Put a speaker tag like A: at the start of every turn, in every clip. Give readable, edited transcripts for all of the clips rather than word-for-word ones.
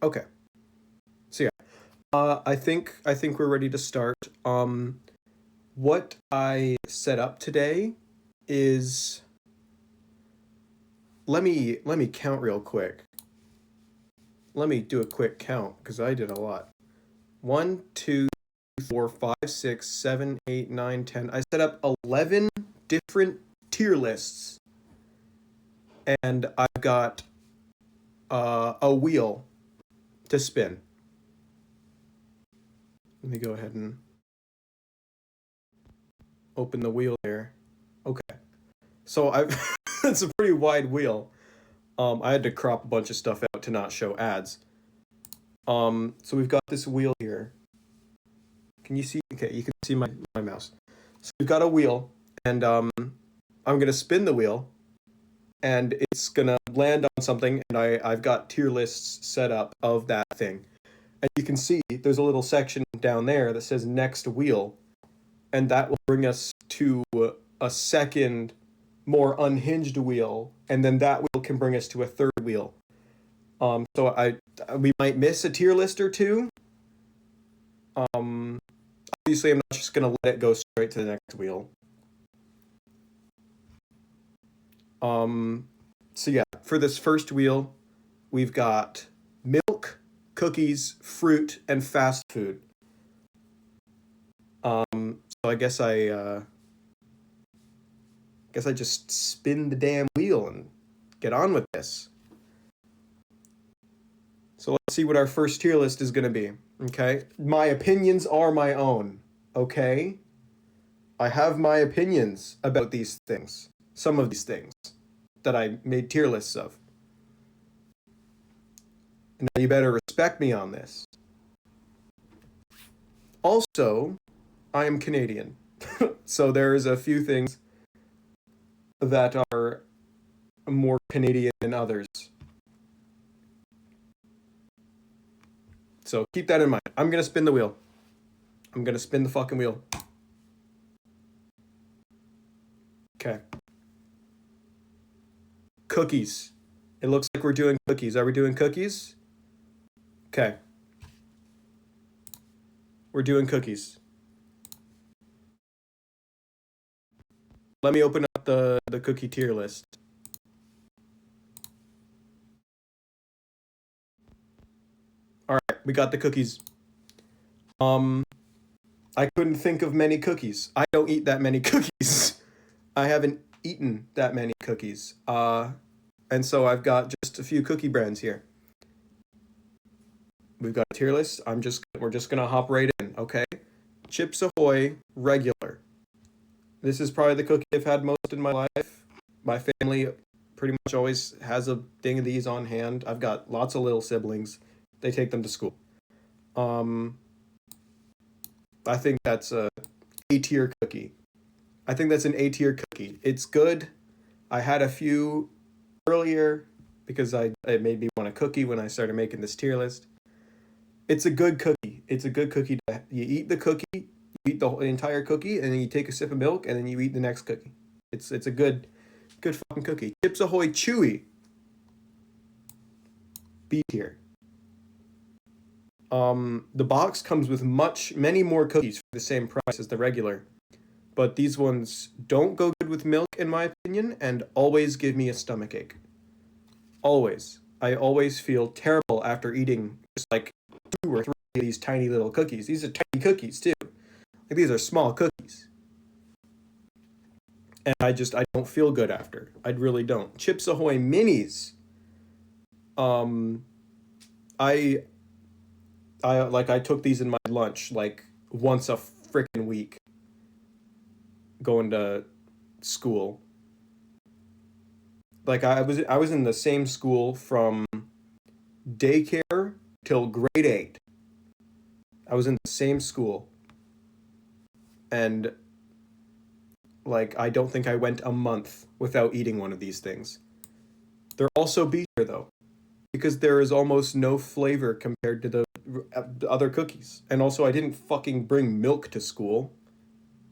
A: Okay. So yeah, I think we're ready to start. What I set up today is let me count real quick. Let me do a quick count because I did a lot. One, two, 4, 5, 6, 7, 8, 9, 10. I set up 11 different tier lists, and I've got a wheel to spin. Let me go ahead and open the wheel here. Okay. So I've it's a pretty wide wheel. I had to crop a bunch of stuff out to not show ads. So we've got this wheel here. Can you see? Okay, you can see my mouse. So we've got a wheel, and I'm gonna spin the wheel, and it's gonna land on something, and I've got tier lists set up of that thing. And you can see there's a little section down there that says next wheel, and that will bring us to a second, more unhinged wheel, and then that wheel can bring us to a third wheel. So we might miss a tier list or two. Um, Obviously, I'm not just gonna let it go straight to the next wheel. Um, so yeah, for this first wheel, we've got milk, cookies, fruit, and fast food. So I guess I just spin the damn wheel and get on with this. So let's see what our first tier list is going to be. Okay, my opinions are my own. Okay, I have my opinions about these things. Some of these things that I made tier lists of. And now you better respect me on this. Also, I am Canadian. So there's a few things that are more Canadian than others. So keep that in mind. I'm gonna spin the wheel. I'm gonna spin the fucking wheel. Okay. Cookies. It looks like we're doing cookies. Are we doing cookies? Okay. We're doing cookies. Let me open up the cookie tier list. All right, we got the cookies. Um, I couldn't think of many cookies. I don't eat that many cookies. I haven't eaten that many cookies. And so I've got just a few cookie brands here. We've got a tier list. We're just gonna hop right in, okay? Chips Ahoy regular. This is probably the cookie I've had most in my life. My family pretty much always has a thing of these on hand. I've got lots of little siblings. They take them to school. Um, I think that's a A tier cookie. I think that's an A tier cookie. It's good. I had a few earlier because it made me want a cookie when I started making this tier list. It's a good cookie. It's a good cookie. You eat the cookie, you eat the entire cookie, and then you take a sip of milk, and then you eat the next cookie. It's a good fucking cookie. Chips Ahoy Chewy B tier. The box comes with many more cookies for the same price as the regular, but these ones don't go good with milk in my opinion, and always give me a stomach ache. Always. I always feel terrible after eating just like two or three of these tiny little cookies. These are tiny cookies too. Like these are small cookies. And I don't feel good after. I really don't. Chips Ahoy minis. Um I I took these in my lunch like once a freaking week going to school. Like I was in the same school from daycare till grade 8. I was in the same school, and like I don't think I went a month without eating one of these things. They're also bitter though, because there is almost no flavor compared to the other cookies. And also I didn't fucking bring milk to school,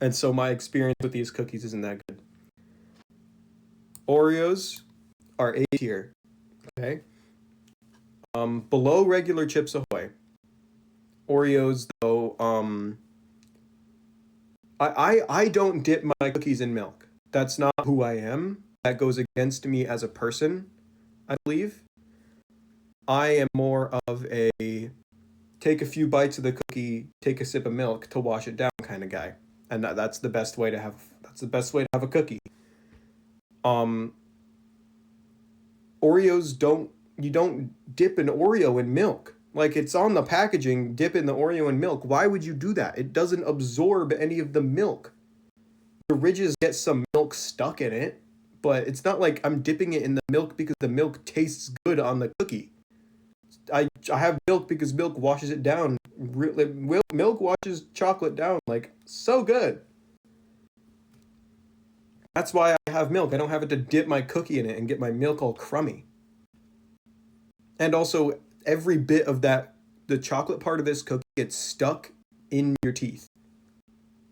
A: and so my experience with these cookies isn't that good. Oreos are A tier, okay? Below regular Chips Ahoy. Oreos, though, I don't dip my cookies in milk. That's not who I am. That goes against me as a person, I believe. I am more of a take a few bites of the cookie, take a sip of milk to wash it down kind of guy. And that's the best way to have a cookie. Um Oreos don't you don't dip an Oreo in milk. Like it's on the packaging, dip in the Oreo in milk. Why would you do that? It doesn't absorb any of the milk. The ridges get some milk stuck in it, but it's not like I'm dipping it in the milk because the milk tastes good on the cookie. I have milk because milk washes it down. Milk washes chocolate down like so good. That's why I have milk. I don't have it to dip my cookie in it and get my milk all crummy. And also, every bit of the chocolate part of this cookie gets stuck in your teeth.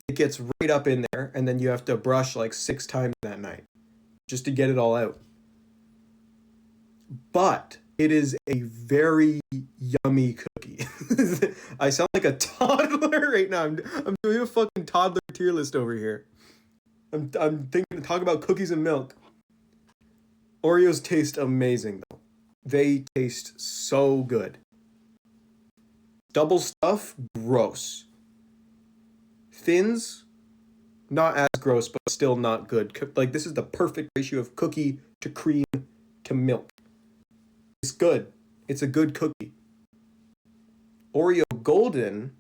A: It gets right up in there, and then you have to brush like 6 times that night just to get it all out. But it is a very yummy cookie. I sound like a toddler right now. I'm doing a fucking toddler tier list over here. I'm thinking to talk about cookies and milk. Oreos taste amazing though. They taste so good. Double stuff, gross. Thins, not as gross, but still not good. Like this is the perfect ratio of cookie to cream to milk. It's good. It's a good cookie. Oreo Golden,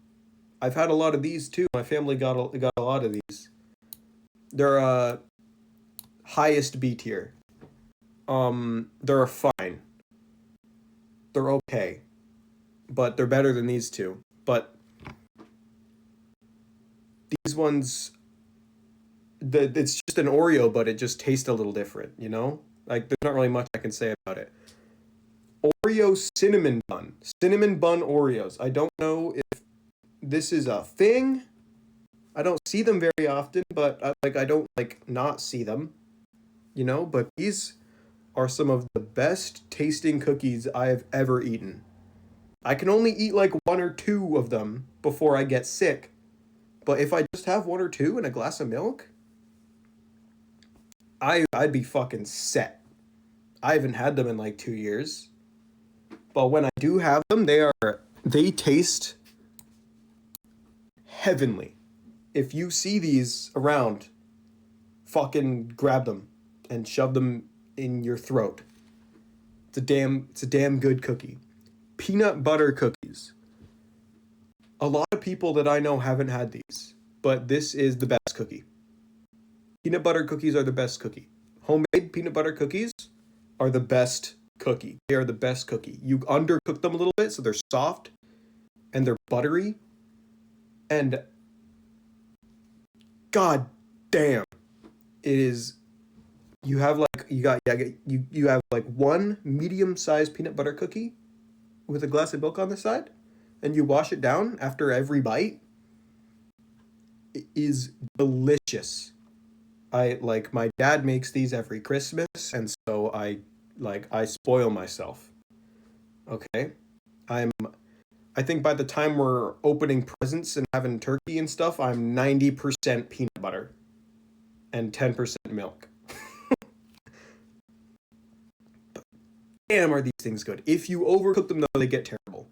A: I've had a lot of these too. My family got a lot of these. They're highest B tier. They're fine. They're okay, but they're better than these two. But these ones, it's just an Oreo, but it just tastes a little different. You know, like there's not really much I can say about it. Oreo cinnamon bun Oreos. I don't know if this is a thing. I don't see them very often, but I don't like not see them, you know. But these are some of the best tasting cookies I have ever eaten. I can only eat like 1 or 2 of them before I get sick, but if I just have 1 or 2 and a glass of milk, I'd be fucking set. I haven't had them in like 2 years, but when I do have them, they taste heavenly. If you see these around, fucking grab them and shove them in your throat. It's a damn good cookie. Peanut butter cookies. A lot of people that I know haven't had these, but this is the best cookie. Peanut butter cookies are the best cookie. Homemade peanut butter cookies are the best cookie. They are the best cookie. You undercook them a little bit so they're soft and they're buttery, and god damn, it is. You have like you have like one medium-sized peanut butter cookie with a glass of milk on the side, and you wash it down after every bite. It is delicious. My dad makes these every Christmas, and so I spoil myself. Okay? I'm I think by the time we're opening presents and having turkey and stuff, I'm 90% peanut butter and 10% milk. Damn, are these things good. If you overcook them, though, they get terrible.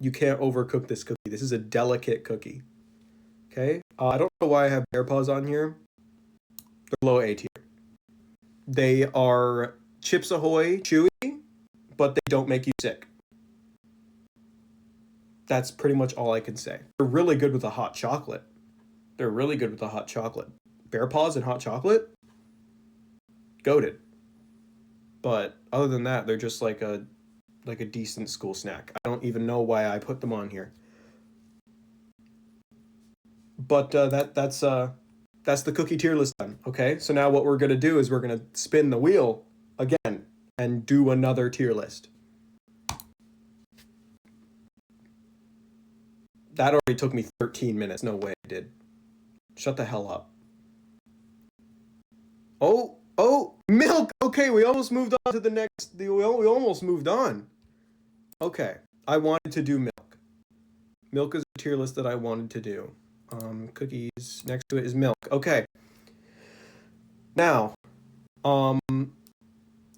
A: You can't overcook this cookie. This is a delicate cookie. Okay? I don't know why I have Bear Paws on here. They're low A tier. They are Chips Ahoy chewy, but they don't make you sick. That's pretty much all I can say. They're really good with a hot chocolate. Bear Paws and hot chocolate? Goated. But other than that, they're just like a decent school snack. I don't even know why I put them on here. But that's the cookie tier list done. Okay, so now what we're gonna do is we're gonna spin the wheel again and do another tier list. That already took me 13 minutes. No way it did. Shut the hell up. Oh, milk. Okay, we almost moved on to the next. We almost moved on. Okay, I wanted to do milk. Milk is a tier list that I wanted to do. Cookies, next to it is milk. Okay, now, um,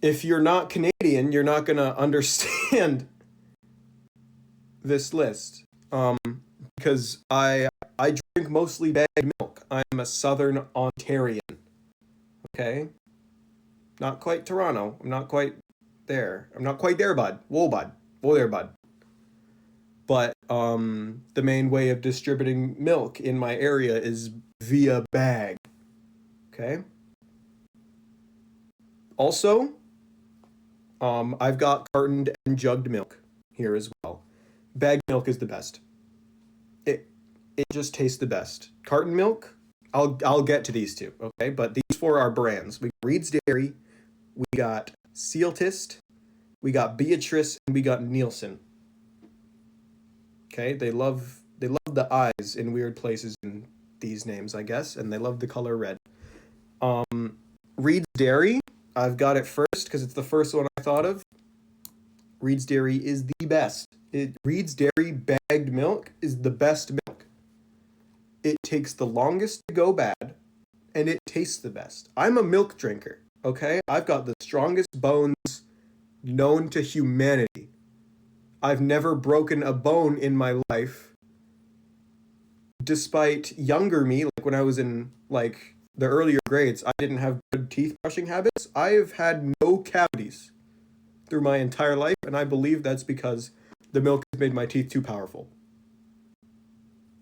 A: if you're not Canadian, you're not gonna understand this list. Um, because I drink mostly bagged milk. I'm a Southern Ontarian. Okay, not quite Toronto. I'm not quite there. I'm not quite there, bud. Whoa, bud. Whoa there, bud. But the main way of distributing milk in my area is via bag. Okay. Also, I've got cartoned and jugged milk here as well. Bagged milk is the best. It it just tastes the best. Carton milk, I'll get to these two, okay? But these four are brands. We got Reed's Dairy, we got Sealtist, we got Beatrice, and we got Nielsen. Okay, they love the eyes in weird places in these names, I guess, and they love the color red. Um, Reed's Dairy, I've got it first because it's the first one I thought of. Reed's Dairy is the best. Reed's Dairy bagged milk is the best milk. It takes the longest to go bad, and it tastes the best. I'm a milk drinker, okay? I've got the strongest bones known to humanity. I've never broken a bone in my life, despite younger me, like when I was in like the earlier grades, I didn't have good teeth brushing habits. I've had no cavities through my entire life, and I believe that's because the milk has made my teeth too powerful.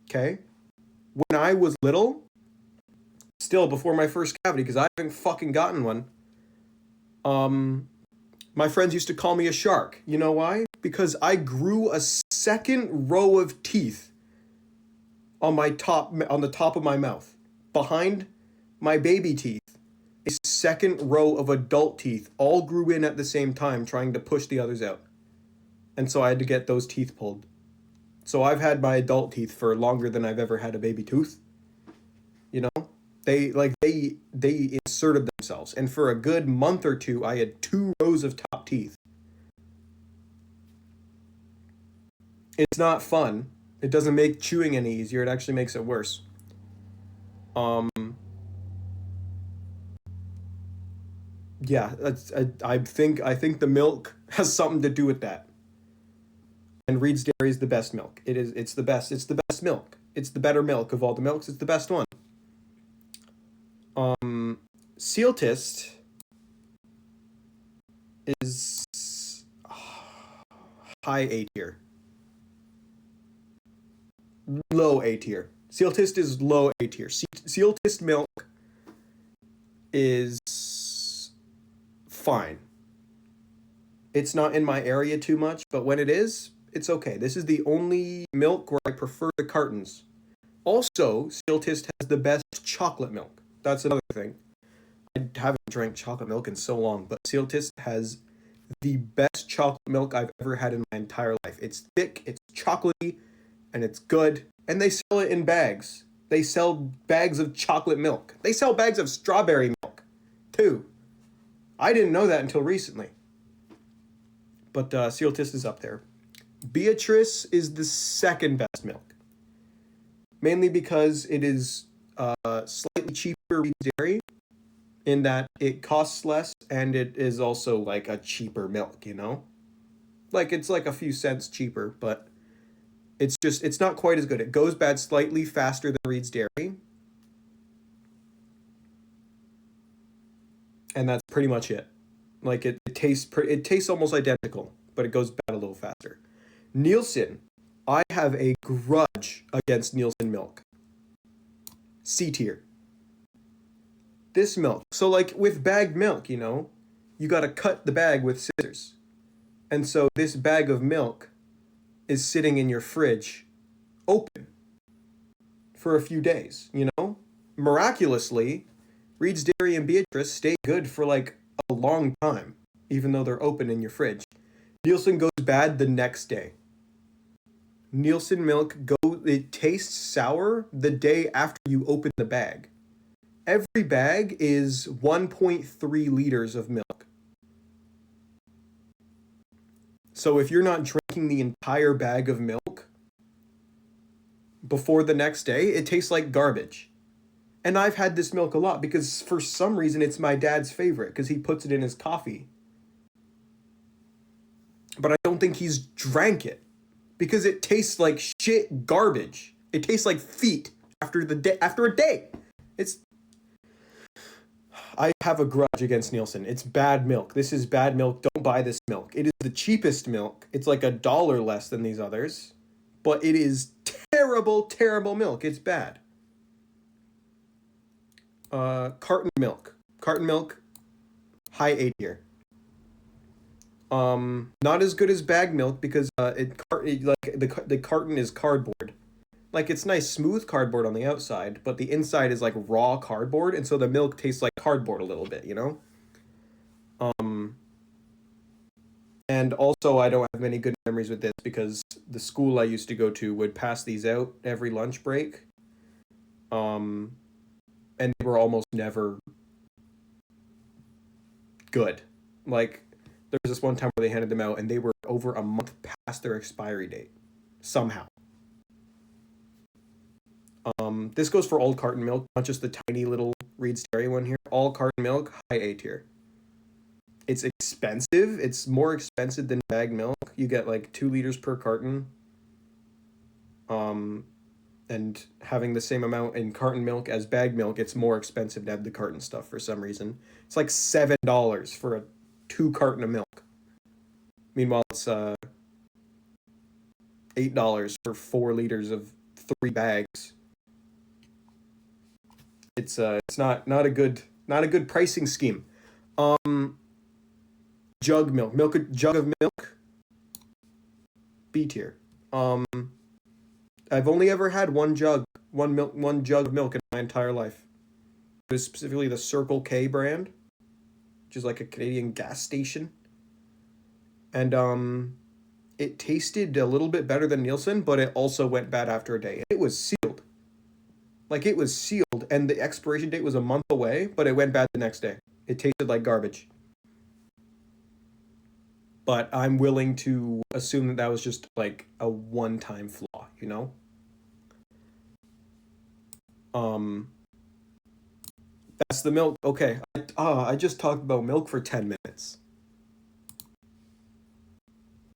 A: Okay? When I was little, still before my first cavity, because I haven't fucking gotten one, um, my friends used to call me a shark. You know why? Because I grew a second row of teeth on the top of my mouth, behind my baby teeth. A second row of adult teeth all grew in at the same time, trying to push the others out. And so I had to get those teeth pulled. So I've had my adult teeth for longer than I've ever had a baby tooth. You know, they inserted themselves, and for a good month or two, I had two rows of top teeth. It's not fun. It doesn't make chewing any easier. It actually makes it worse. Um, yeah, I think the milk has something to do with that. And Reed's Dairy is the best milk. It's the best. It's the best milk. It's the better milk of all the milks. It's the best one. Um, Sealtist is high A tier, low A tier. Sealtist is low A tier. Sealtist milk is fine. It's not in my area too much, but when it is, it's okay. This is the only milk where I prefer the cartons. Also, Sealtist has the best chocolate milk. That's another thing. I haven't drank chocolate milk in so long, but Sealtist has the best chocolate milk I've ever had in my entire life. It's thick, it's chocolatey, and it's good. And they sell it in bags. They sell bags of chocolate milk. They sell bags of strawberry milk, too. I didn't know that until recently. But Sealtist is up there. Beatrice is the second best milk, mainly because it is slightly cheaper Reed's Dairy, in that it costs less and it is also like a cheaper milk, you know? Like it's like a few cents cheaper, but it's not quite as good. It goes bad slightly faster than Reed's Dairy, and that's pretty much it. Like it tastes almost identical, but it goes bad a little faster. Nielsen, I have a grudge against Nielsen milk. C tier. This milk. So like with bagged milk, you got to cut the bag with scissors. And so this bag of milk is sitting in your fridge open for a few days. Miraculously, Reed's Dairy and Beatrice stay good for like a long time, even though they're open in your fridge. Nielsen goes bad the next day. Nielsen milk it tastes sour the day after you open the bag. Every bag is 1.3 liters of milk. So if you're not drinking drinking the entire bag of milk before the next day, it tastes like garbage. And I've had this milk a lot because for some reason it's my dad's favorite because he puts it in his coffee. But I don't think he's drank it because it tastes like shit garbage. It tastes like feet after a day. It's I have a grudge against Nielsen. It's bad milk. This is bad milk. Don't buy this milk. It is the cheapest milk. It's like $1 less than these others, but it is terrible, terrible milk. It's bad. Carton milk. Carton milk, high A tier. Not as good as bag milk because the carton is cardboard. Like it's nice smooth cardboard on the outside, but the inside is like raw cardboard, and so the milk tastes like cardboard a little bit, you know? And also I don't have many good memories with this because the school I used to go to would pass these out every lunch break. And they were almost never good. Like there was this one time where they handed them out and they were over a month past their expiry date somehow. This goes for all carton milk, not just the tiny little Reed's Dairy one here. All carton milk, high A tier. It's expensive. It's more expensive than bag milk. You get like 2 liters per carton. And having the same amount in carton milk as bag milk, it's more expensive to have the carton stuff for some reason. It's like $7 for a 2 carton of milk. Meanwhile, it's $8 for 4 liters of 3 bags. It's not a good pricing scheme. Jug milk, jug of milk, B tier. I've only ever had one jug of milk in my entire life. It was specifically the Circle K brand, which is like a Canadian gas station. And it tasted a little bit better than Nielsen, but it also went bad after a day. It was sealed. Like it was sealed and the expiration date was a month away, but it went bad the next day. It tasted like garbage. But I'm willing to assume that was just like a one-time flaw, you know? That's the milk. Okay. I just talked about milk for 10 minutes.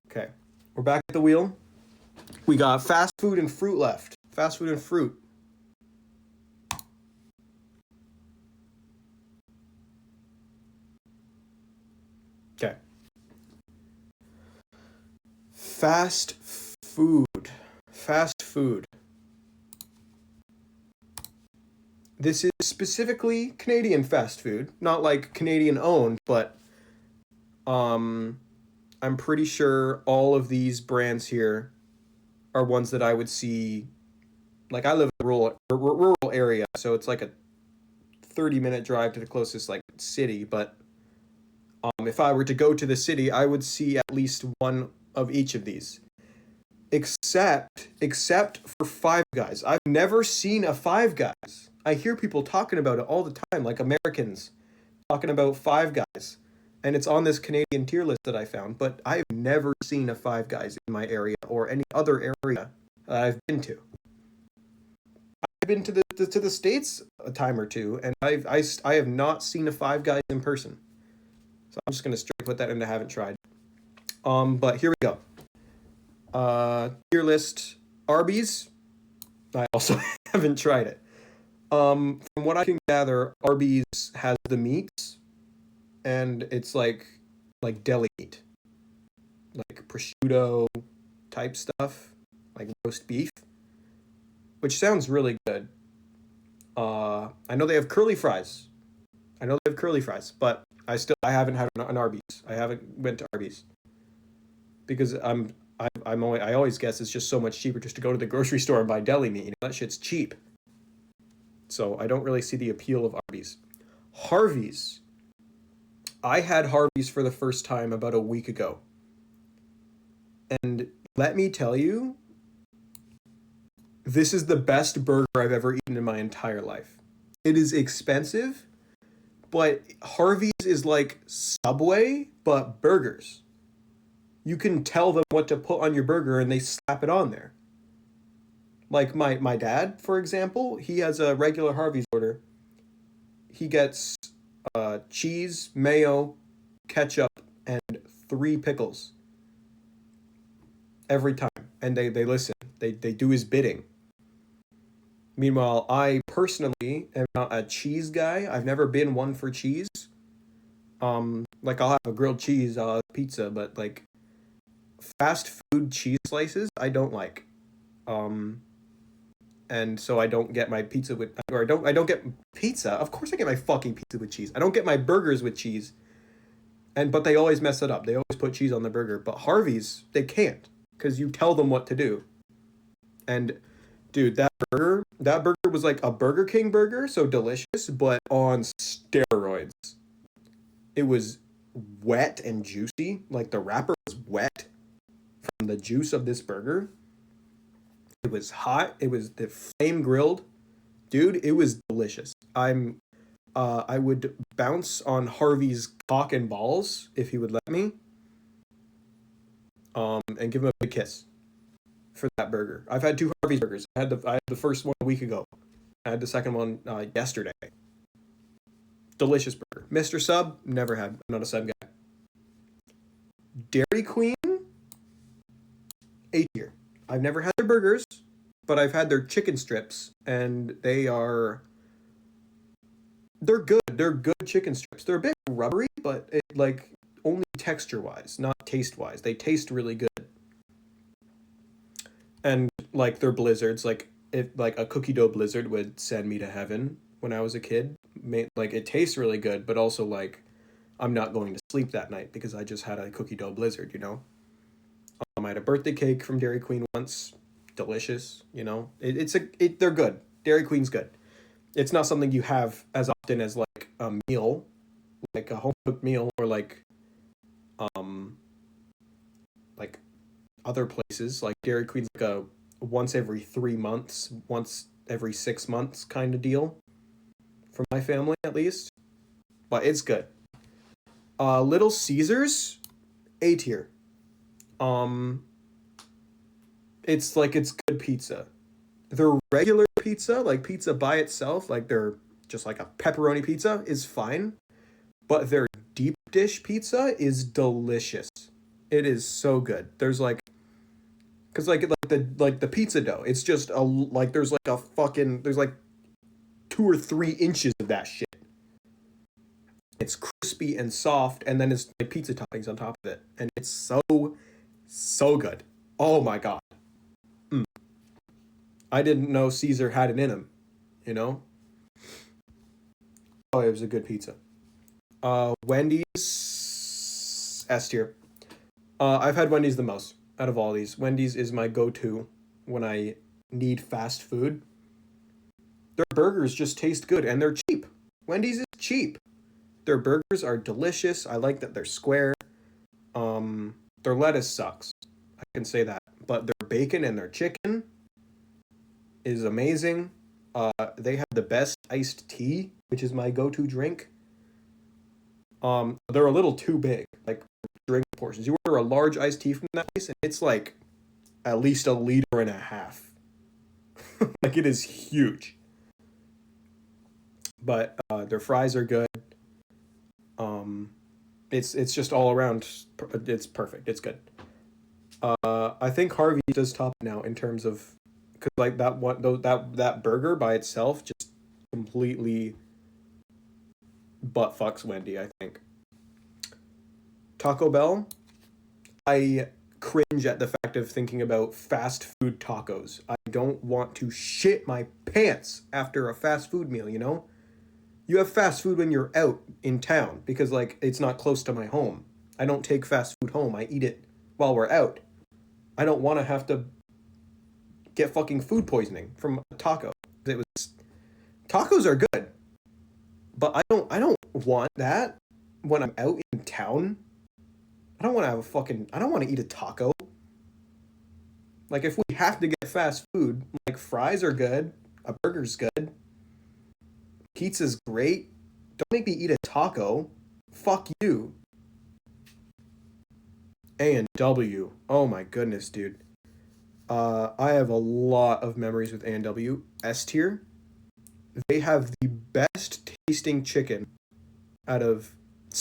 A: Okay. We're back at the wheel. We got fast food and fruit left. Fast food and fruit. Okay. Fast food. Fast food. This is specifically Canadian fast food, not like Canadian owned, but I'm pretty sure all of these brands here are ones that I would see. Like I live in a rural area, so it's like a 30-minute drive to the closest like city, but if I were to go to the city, I would see at least one of each of these. Except for Five Guys. I've never seen a Five Guys. I hear people talking about it all the time, like Americans talking about Five Guys. And it's on this Canadian tier list that I found, but I've never seen a Five Guys in my area or any other area that I've been to. I've been to the States a time or two, and I have not seen a Five Guys in person. So I'm just gonna straight put that in. I haven't tried. But here we go. Tier list. Arby's. I also haven't tried it. From what I can gather, Arby's has the meats, and it's like deli meat, like prosciutto type stuff, like roast beef, which sounds really good. I know they have curly fries. But I haven't had an Arby's. I haven't went to Arby's because I always guess it's just so much cheaper just to go to the grocery store and buy deli meat. You know, that shit's cheap. So I don't really see the appeal of Arby's. Harvey's. I had Harvey's for the first time about a week ago. And let me tell you, this is the best burger I've ever eaten in my entire life. It is expensive, but Harvey's is like Subway, but burgers. You can tell them what to put on your burger and they slap it on there. Like my dad, for example, he has a regular Harvey's order. He gets cheese, mayo, ketchup, and three pickles every time. And they listen. They do his bidding. Meanwhile, I personally am not a cheese guy. I've never been one for cheese. Like I'll have a grilled cheese, I'll have pizza, but like fast food cheese slices, I don't like. Um, and so I don't get my pizza with, or I don't get pizza. Of course, I get my fucking pizza with cheese. I don't get my burgers with cheese, but they always mess it up. They always put cheese on the burger. But Harvey's, they can't because you tell them what to do. And dude, that burger was like a Burger King burger, so delicious, but on steroids. It was wet and juicy. Like the wrapper was wet from the juice of this burger. It was hot. It was the flame grilled. Dude, it was delicious. I would bounce on Harvey's cock and balls if he would let me. And give him a big kiss for that burger. I've had two Harvey's burgers. I had the first one a week ago. I had the second one yesterday. Delicious burger. Mr. Sub, never had. I'm not a sub guy. Dairy Queen, A tier. I've never had their burgers, but I've had their chicken strips, and they're good. They're good chicken strips. They're a bit rubbery, but like only texture wise, not taste wise. They taste really good. And like their blizzards, like if like a cookie dough blizzard would send me to heaven when I was a kid. Like it tastes really good, but also like I'm not going to sleep that night because I just had a cookie dough blizzard, you know? I had a birthday cake from Dairy Queen once. Delicious, you know? They're good. Dairy Queen's good. It's not something you have as often as like a meal, like a home cooked meal, or um like other places. Like Dairy Queen's like a once every 3 months, once every 6 months kind of deal for my family at least. But it's good. Little Caesars, A tier. Um, it's good pizza. Their regular pizza, like pizza by itself, like they're just like a pepperoni pizza, is fine. But their deep dish pizza is delicious. It is so good. There's like, cause like the pizza dough, it's just there's like 2 or 3 inches of that shit. It's crispy and soft, and then it's like pizza toppings on top of it, and it's so good. Oh my god. Mm. I didn't know Caesar had it in him, you know? Oh, it was a good pizza. Wendy's S tier. I've had Wendy's the most out of all these. Wendy's is my go-to when I need fast food. Their burgers just taste good and they're cheap. Wendy's is cheap. Their burgers are delicious. I like that they're square. Their lettuce sucks. I can say that. But their bacon and their chicken is amazing. They have the best iced tea, which is my go-to drink. They're a little too big, like drink portions. You order a large iced tea from that place, and it's like at least a liter and a half. Like it is huge. But their fries are good. Um, it's just all around. It's perfect. It's good. I think Harvey does top now in terms of because like that one that burger by itself just completely butt fucks Wendy. I think Taco Bell. I cringe at the fact of thinking about fast food tacos. I don't want to shit my pants after a fast food meal. You know, you have fast food when you're out in town because like it's not close to my home. I don't take fast food home. I eat it while we're out. I don't want to have to get fucking food poisoning from a taco. It was tacos are good, but I don't want that when I'm out in town. I don't want to have a fucking I don't want to eat a taco. Like if we have to get fast food, like fries are good, a burger's good, pizza's great. Don't make me eat a taco. Fuck you. A&W. Oh my goodness, dude. I have a lot of memories with A&W. S tier. They have the best tasting chicken out of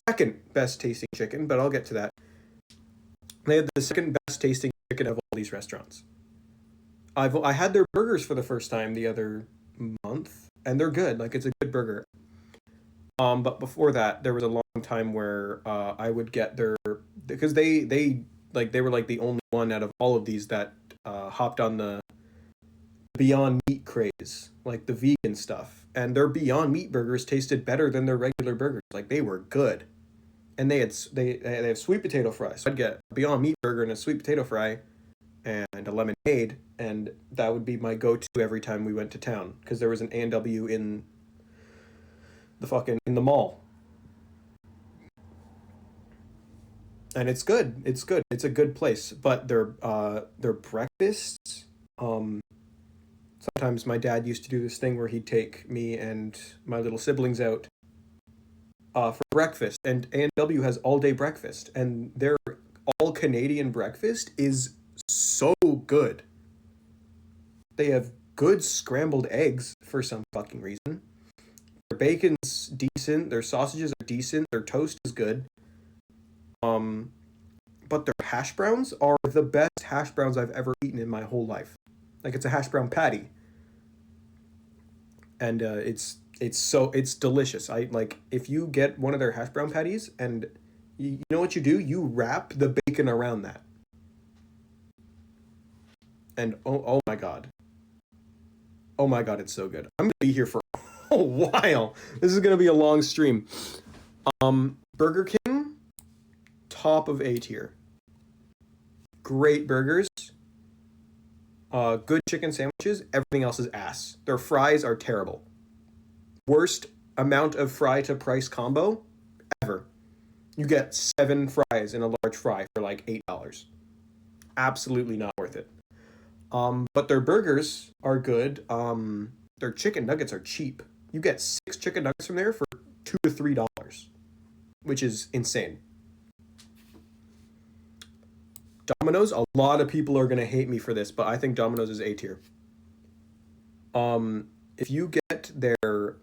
A: second best tasting chicken, but I'll get to that. They had the second best tasting chicken of all these restaurants. I had their burgers for the first time the other month, and they're good. Like it's a good burger. But before that, there was a long time where I would get their because they were like the only one out of all of these that hopped on the Beyond Meat craze, like the vegan stuff, and their Beyond Meat burgers tasted better than their regular burgers. Like they were good, and they have sweet potato fries. So I'd get a Beyond Meat burger and a sweet potato fry, and a lemonade, and that would be my go-to every time we went to town because there was an A&W in the mall, and it's good. It's good. It's a good place, but their breakfasts. Sometimes my dad used to do this thing where he'd take me and my little siblings out for breakfast, and A&W has all day breakfast, and their all Canadian breakfast is so good. They have good scrambled eggs for some fucking reason. Their bacon's decent. Their sausages are decent. Their toast is good. Um, but their hash browns are the best hash browns I've ever eaten in my whole life. Like it's a hash brown patty, and it's delicious. I like if you get one of their hash brown patties, and you know what you do? You wrap the bacon around that, and oh my god, it's so good. I'm gonna be here for a while. This is gonna be a long stream. Burger King, top of A tier. Great burgers. Good chicken sandwiches. Everything else is ass. Their fries are terrible. Worst amount of fry to price combo ever. You get 7 fries in a large fry for like $8. Absolutely not worth it. But their burgers are good. Their chicken nuggets are cheap. You get 6 chicken nuggets from there for $2 to $3, which is insane. Domino's, a lot of people are gonna hate me for this, but I think Domino's is A tier. If you get their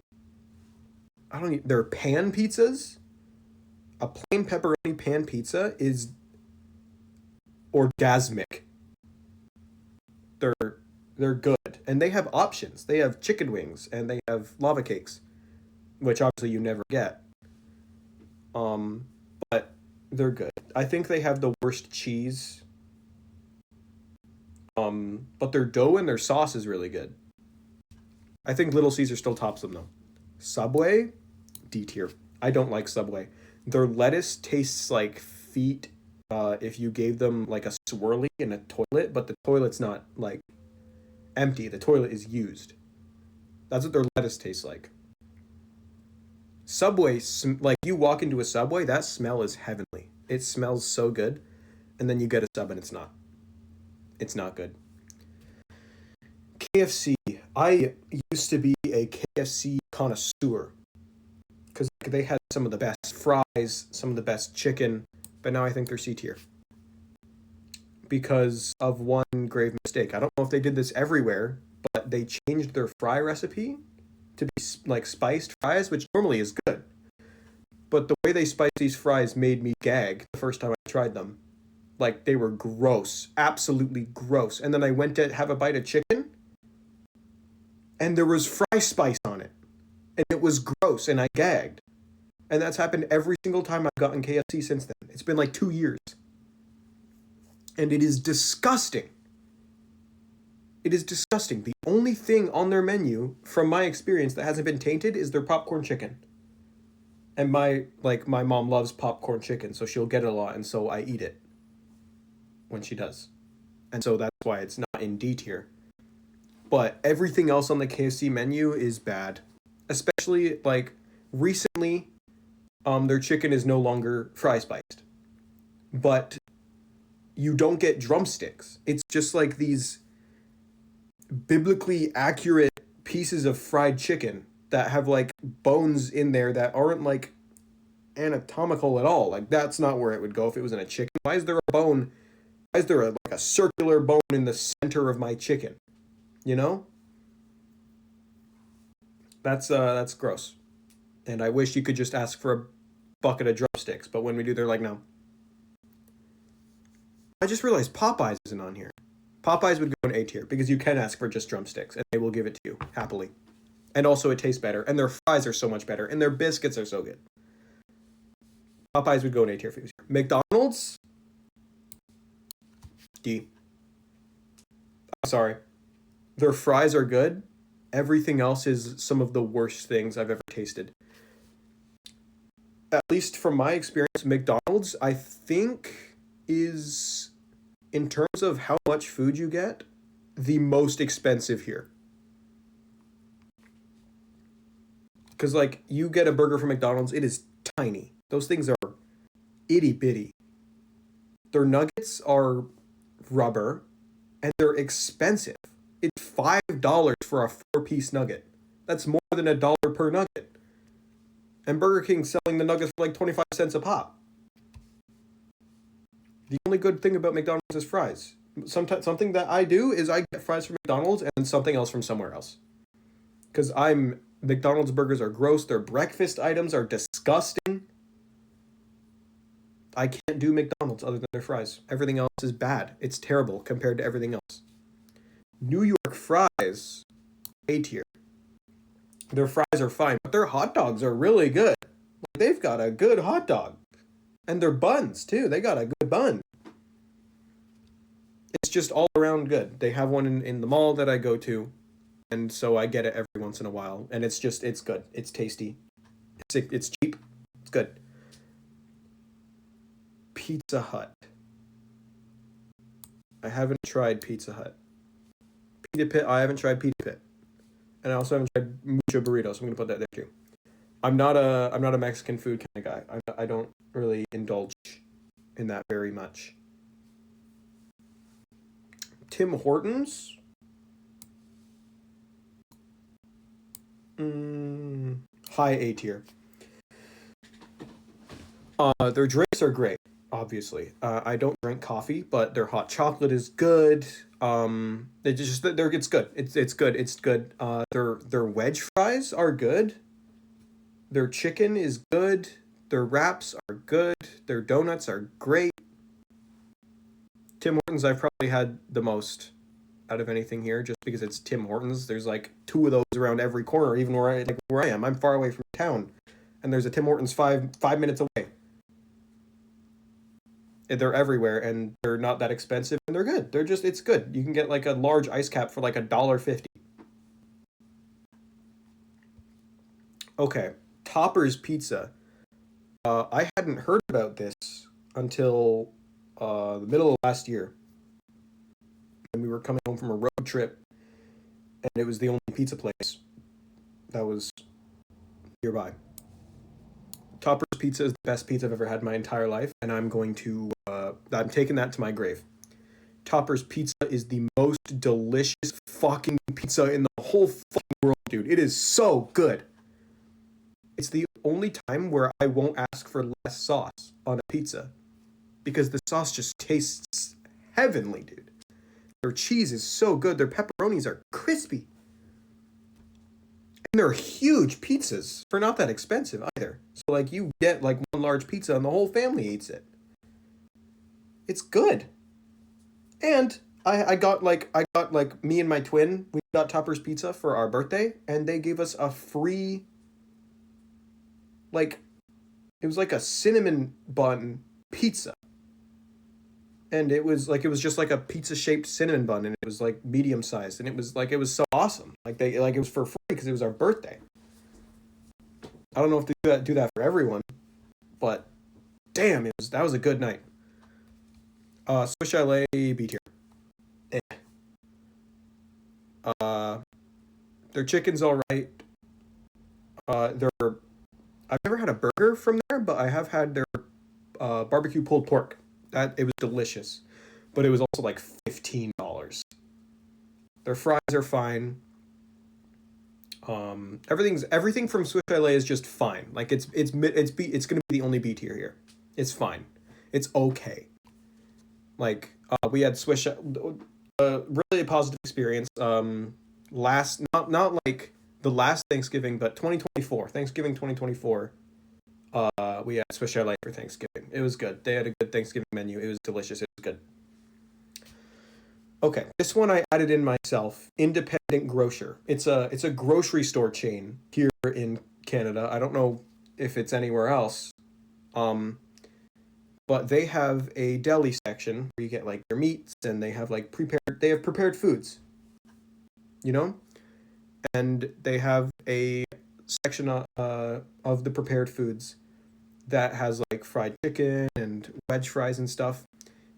A: pan pizzas, a plain pepperoni pan pizza is orgasmic. They're they're good, and they have options. They have chicken wings and they have lava cakes, which obviously you never get. Um, but they're good. I think they have the worst cheese. But their dough and their sauce is really good. I think Little Caesar still tops them though. Subway, D tier. I don't like Subway. Their lettuce tastes like feet. If you gave them like a swirly in a toilet, but the toilet's not like empty. The toilet is used. That's what their lettuce tastes like. Like you walk into a Subway, that smell is heavenly. It smells so good, and then you get a sub and it's not. It's not good. KFC. I used to be a KFC connoisseur because they had some of the best fries, some of the best chicken, but now I think they're C tier because of one grave mistake. I don't know if they did this everywhere, but they changed their fry recipe to be like spiced fries, which normally is good. But the way they spiced these fries made me gag the first time I tried them. Like they were gross, absolutely gross. And then I went to have a bite of chicken, and there was fry spice on it, and it was gross, and I gagged. And that's happened every single time I've gotten KFC since then. It's been like 2 years, and it is disgusting. It is disgusting. The only thing on their menu, from my experience, that hasn't been tainted is their popcorn chicken. And my mom loves popcorn chicken, so she'll get it a lot, and so I eat it when she does. And so that's why it's not in D tier. But everything else on the KFC menu is bad. Especially like recently, their chicken is no longer fry spiced. But you don't get drumsticks. It's just like these biblically accurate pieces of fried chicken that have like bones in there that aren't like anatomical at all. Like, that's not where it would go if it was in a chicken. Why is there a bone? Why is there like a circular bone in the center of my chicken? You know? That's gross. And I wish you could just ask for a bucket of drumsticks, but when we do, they're like, no. I just realized Popeyes isn't on here. Popeyes would go in A tier because you can ask for just drumsticks and they will give it to you happily. And also, it tastes better, and their fries are so much better, and their biscuits are so good. Popeyes would go in A tier for you. McDonald's, D. I'm sorry. Their fries are good. Everything else is some of the worst things I've ever tasted. At least from my experience, McDonald's, I think, is, in terms of how much food you get, the most expensive here. Because, like, you get a burger from McDonald's, it is tiny. Those things are itty bitty. Their nuggets are rubber, and they're expensive. It's $5 for a 4-piece nugget. That's more than $1 per nugget. And Burger King's selling the nuggets for like 25 cents a pop. The only good thing about McDonald's is fries. Something that I do is I get fries from McDonald's and something else from somewhere else. Because McDonald's burgers are gross. Their breakfast items are disgusting. I can't do McDonald's other than their fries. Everything else is bad. It's terrible compared to everything else. New York fries, A tier. Their fries are fine, but their hot dogs are really good. They've got a good hot dog. And their buns, too. They got a good bun. It's just all around good. They have one in the mall that I go to, and so I get it every once in a while. And it's good. It's tasty. It's cheap. It's good. Pizza Hut. I haven't tried Pizza Hut. Pita Pit, I haven't tried Pita Pit. And I also haven't tried Mucho Burrito, so I'm going to put that there too. I'm not a Mexican food kind of guy. I don't really indulge in that very much. Tim Hortons? High A tier. Their drinks are great, obviously. I don't drink coffee, but their hot chocolate is good. It's good. It's good. It's good. Their wedge fries are good. Their chicken is good. Their wraps are good. Their donuts are great. Tim Hortons I've probably had the most out of anything here, just because it's Tim Hortons. There's like 2 of those around every corner, even where I am. I'm far away from town, and there's a Tim Hortons 5 minutes away. They're everywhere, and they're not that expensive, and they're good. It's good. You can get like a large ice cap for like $1.50. Okay, Topper's Pizza. I hadn't heard about this until the middle of last year. And we were coming home from a road trip, and it was the only pizza place that was nearby. Topper's Pizza is the best pizza I've ever had in my entire life, and I'm taking that to my grave. Topper's Pizza is the most delicious fucking pizza in the whole fucking world, dude. It is so good. It's the only time where I won't ask for less sauce on a pizza, because the sauce just tastes heavenly, dude. Their cheese is so good. Their pepperonis are crispy. And they're huge pizzas for not that expensive either. So like you get like one large pizza and the whole family eats it. It's good. And I got me and my twin, we got Topper's Pizza for our birthday, and they gave us a free, like, it was like a cinnamon bun pizza. And it was just like a pizza shaped cinnamon bun, and it was like medium sized, and it was so awesome. It was for free because it was our birthday. I don't know if they do that for everyone, but damn, that was a good night. Swiss Chalet B tier. Their chicken's all right. I've never had a burger from there, but I have had their barbecue pulled pork. It was delicious, but it was also like $15. Their fries are fine. Everything from Swiss Chalet is just fine. Like it's gonna be the only B tier here. It's fine. It's okay. Like we had really a positive experience. Last not like the last Thanksgiving, but 2024 Thanksgiving 2024. We had Swiss Chalet for Thanksgiving. It was good. They had a good Thanksgiving menu. It was delicious. It was good. Okay, this one I added in myself. Independent Grocer. It's a grocery store chain here in Canada. I don't know if it's anywhere else. Um, but they have a deli section where you get like their meats and they have like prepared foods, you know? And they have a section of the prepared foods that has like fried chicken and wedge fries and stuff.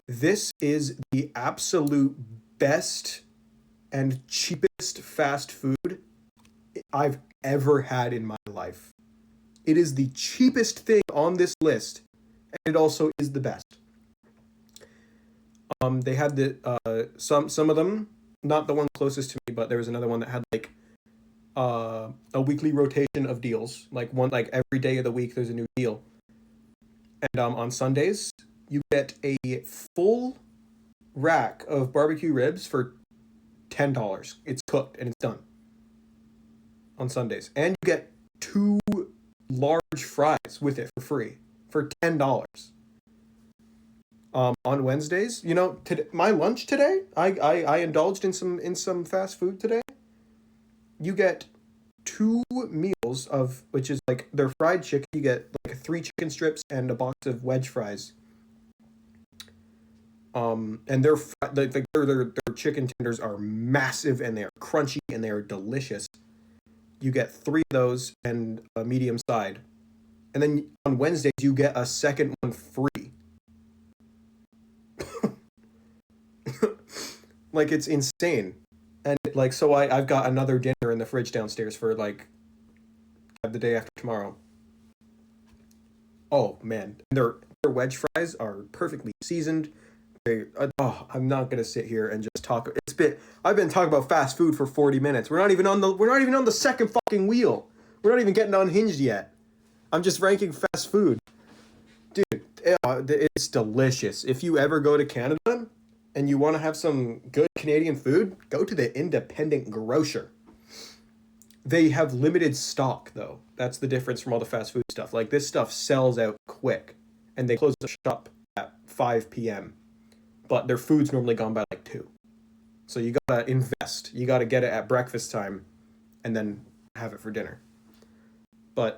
A: This is the absolute best and cheapest fast food I've ever had in my life. It is the cheapest thing on this list, and it also is the best. They had some of them, not the one closest to me, but there was another one that had like a weekly rotation of deals. Like every day of the week, there's a new deal. And on Sundays, you get a full rack of barbecue ribs for $10. It's cooked and it's done on Sundays, and you get two large fries with it for free for $10. On Wednesdays, my lunch today, I indulged in some fast food today. You get two meals of which is like their fried chicken. You get like three chicken strips and a box of wedge fries. And their chicken tenders are massive and they are crunchy and they are delicious. You get three of those and a medium side, and then on Wednesdays you get a second one free. Like it's insane. And like so I've got another dinner in the fridge downstairs for like the day after tomorrow. Oh man, their wedge fries are perfectly seasoned. I'm not gonna sit here and just talk. I've been talking about fast food for 40 minutes. We're not even on the second fucking wheel. We're not even getting unhinged yet. I'm just ranking fast food. Dude, it's delicious. If you ever go to Canada and you want to have some good Canadian food, go to the Independent Grocer. They have limited stock though. That's the difference from all the fast food stuff. Like this stuff sells out quick and they close the shop at 5 p.m. But their food's normally gone by like 2. So you gotta invest. You gotta get it at breakfast time and then have it for dinner. But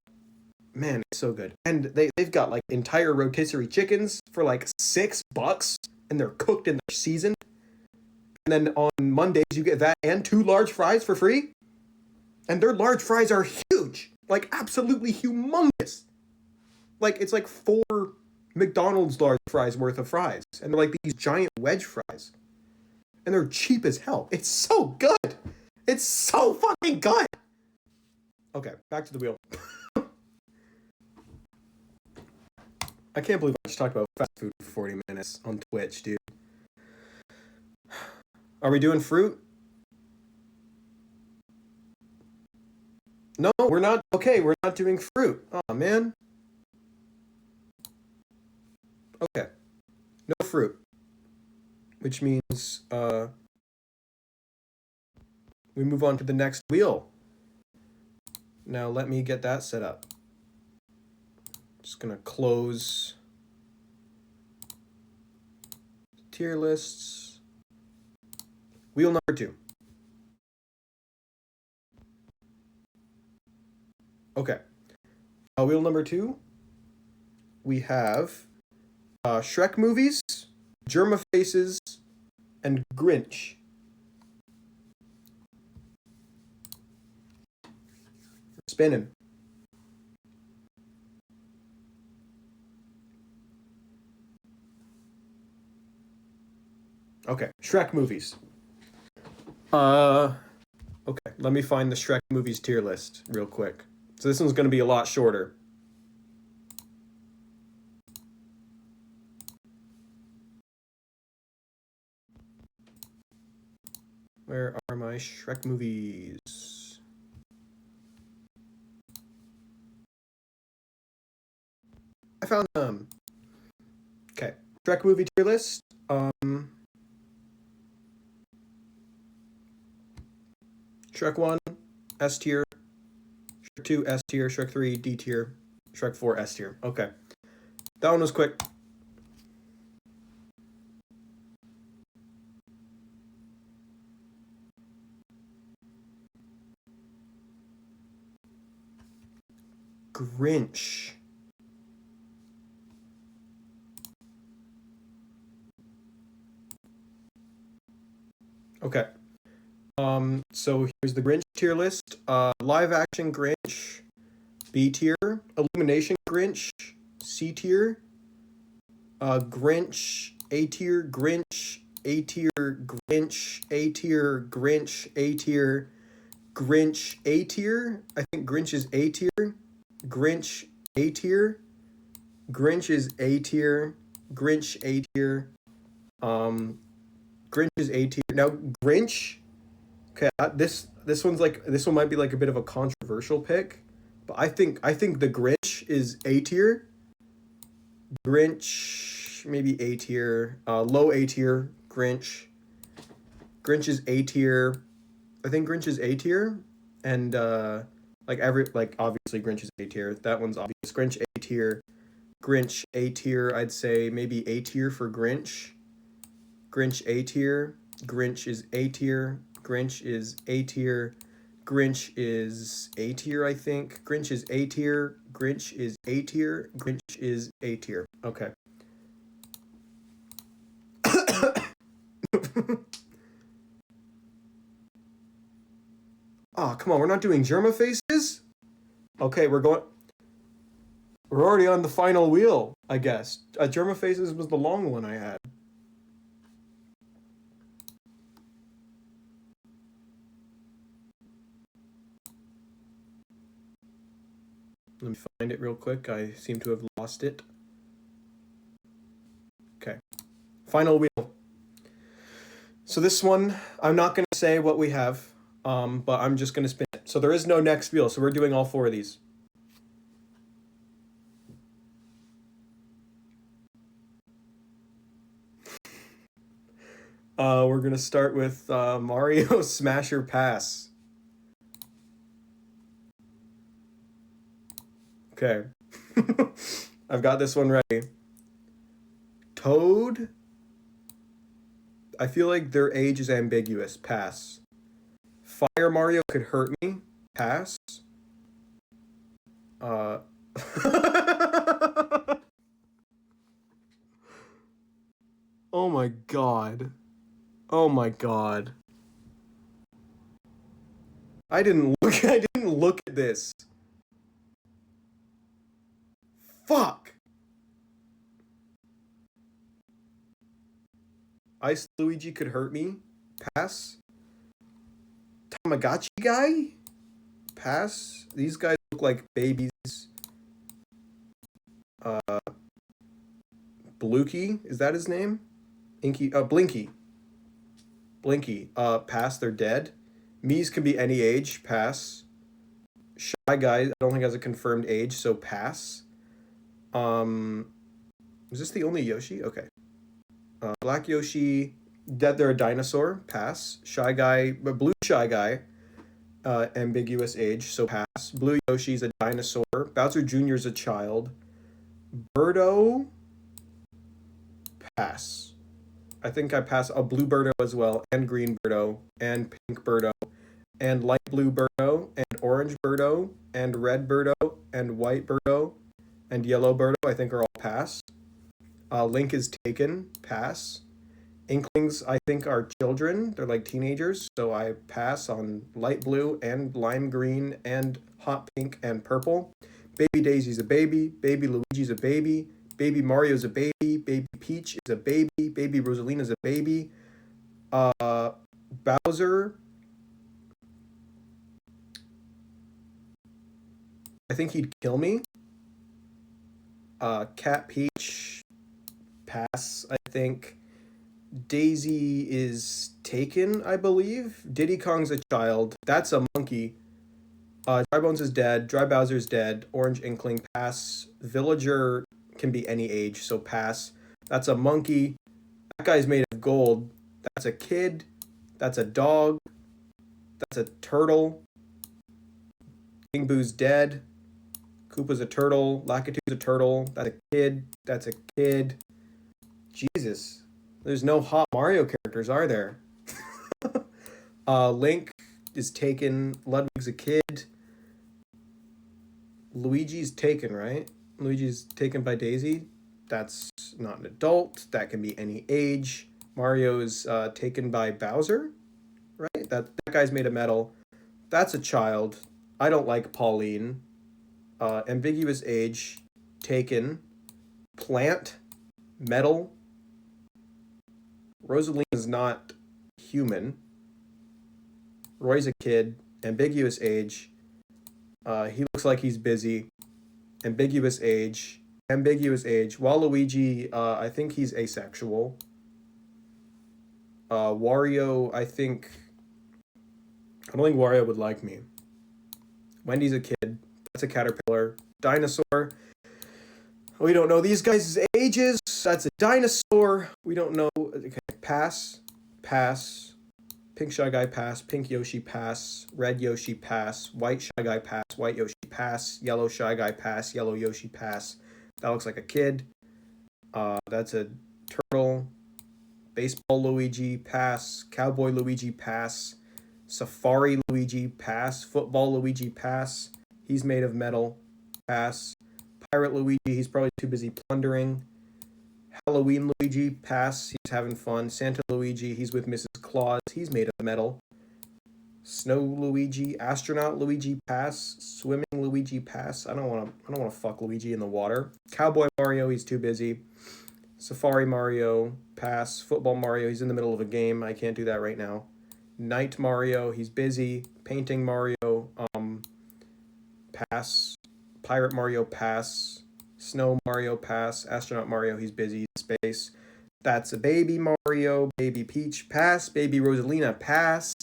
A: man, it's so good. And they've got like entire rotisserie chickens for like $6 and they're cooked and they're seasoned. And then on Mondays you get that and 2 large fries for free. And their large fries are huge. Like absolutely humongous. Like it's like 4 McDonald's large fries worth of fries. And they're like these giant wedge fries. And they're cheap as hell. It's so good. It's so fucking good. Okay, back to the wheel. I can't believe I just talked about fast food for 40 minutes on Twitch, dude. Are we doing fruit? No, we're not. Okay, we're not doing fruit. Oh, man. Okay. No fruit. Which means we move on to the next wheel. Now let me get that set up. Just gonna close tier lists. Wheel number 2. Okay. Wheel number 2. We have Shrek movies, Germa faces, and Grinch. Spinning. Okay, Shrek movies. Okay, let me find the Shrek movies tier list real quick. So this one's going to be a lot shorter. Where are my Shrek movies? I found them. Okay. Shrek movie tier list. Shrek 1, S tier. Shrek 2, S tier. Shrek 3, D tier. Shrek 4, S tier. Okay. That one was quick. Grinch. Okay. So here's the Grinch tier list. Live action Grinch, B tier. Illumination Grinch, C tier. Grinch, A tier. Grinch, A tier. Grinch, A tier. Grinch, A tier. Grinch, A tier. I think Grinch is A tier. Grinch, A tier. Grinch is A tier. Grinch, A tier. Grinch is A tier. Now Grinch. Okay, this one might be like a bit of a controversial pick, but I think the Grinch is A tier. Grinch maybe A tier. Low A tier. Grinch. Grinch is A tier. I think Grinch is A tier, and obviously Grinch is A tier. That one's obvious. Grinch A tier. Grinch A tier. I'd say maybe A tier for Grinch. Grinch A tier. Grinch is A tier. Grinch is A tier. Grinch is A tier, I think. Grinch is A tier. Grinch is A tier. Grinch is A tier. Okay. Oh, come on. We're not doing Germa faces? Okay, we're already on the final wheel, I guess. Germa faces was the long one I had. Let me find it real quick. I seem to have lost it. Okay. Final wheel. So this one, I'm not going to say what we have, but I'm just going to spin it. So there is no next wheel, so we're doing all four of these. We're going to start with Mario Smash or Pass. Okay. I've got this one ready. Toad. I feel like their age is ambiguous. Pass. Fire Mario could hurt me. Pass. Oh my god. Oh my god. I didn't look at this. Fuck. Ice Luigi could hurt me. Pass. Tamagotchi guy? Pass. These guys look like babies. Bluky, is that his name? Blinky. Blinky. Pass, they're dead. Mies can be any age. Pass. Shy Guy, I don't think has a confirmed age, so pass. Is this the only Yoshi? Okay. Black Yoshi, dead, they're a dinosaur. Pass. Shy Guy, Blue Shy Guy, ambiguous age, so pass. Blue Yoshi's a dinosaur. Bowser Jr.'s a child. Birdo, pass. I think I pass a blue Birdo as well, and green Birdo, and pink Birdo, and light blue Birdo, and orange Birdo, and red Birdo, and white Birdo, and yellow Birdo, I think are all pass. Link is taken, pass. Inklings, I think, are children. They're like teenagers, so I pass on light blue and lime green and hot pink and purple. Baby Daisy's a baby. Baby Luigi's a baby. Baby Mario's a baby. Baby Peach is a baby. Baby Rosalina's a baby. Bowser, I think he'd kill me. Cat Peach, pass, I think. Daisy is taken, I believe. Diddy Kong's a child. That's a monkey. Dry Bones is dead. Dry Bowser's dead. Orange Inkling, pass. Villager can be any age, so pass. That's a monkey. That guy's made of gold. That's a kid. That's a dog. That's a turtle. King Boo's dead. Koopa's a turtle. Lakitu's a turtle. That's a kid. That's a kid. Jesus. There's no hot Mario characters, are there? Link is taken. Ludwig's a kid. Luigi's taken, right? Luigi's taken by Daisy. That's not an adult. That can be any age. Mario's taken by Bowser, right? That guy's made of metal. That's a child. I don't like Pauline. Ambiguous age. Taken. Plant. Metal. Rosaline is not human. Roy's a kid. Ambiguous age. He looks like he's busy. Ambiguous age. Ambiguous age. Waluigi, I think he's asexual. Wario, I don't think Wario would like me. Wendy's a kid. That's a caterpillar. Dinosaur. We don't know these guys' ages. That's a dinosaur. We don't know. Okay, pass. Pass. Pink Shy Guy, pass. Pink Yoshi, pass. Red Yoshi, pass. White Shy Guy, pass. White Yoshi, pass. Yellow Shy Guy, pass. Yellow Yoshi, pass. That looks like a kid. That's a turtle. Baseball Luigi, pass. Cowboy Luigi, pass. Safari Luigi, pass. Football Luigi, pass. He's made of metal, pass. Pirate Luigi, he's probably too busy plundering. Halloween Luigi, pass. He's having fun. Santa Luigi, he's with Mrs. Claus. He's made of metal. Snow Luigi, astronaut Luigi, pass. Swimming Luigi, pass. I don't want to fuck Luigi in the water. Cowboy Mario, he's too busy. Safari Mario, pass. Football Mario, he's in the middle of a game. I can't do that right now. Night Mario, he's busy. Painting Mario, pass. Pirate Mario, pass. Snow Mario, pass. Astronaut Mario, he's busy. Space. That's a baby Mario. Baby Peach, pass. Baby Rosalina, pass.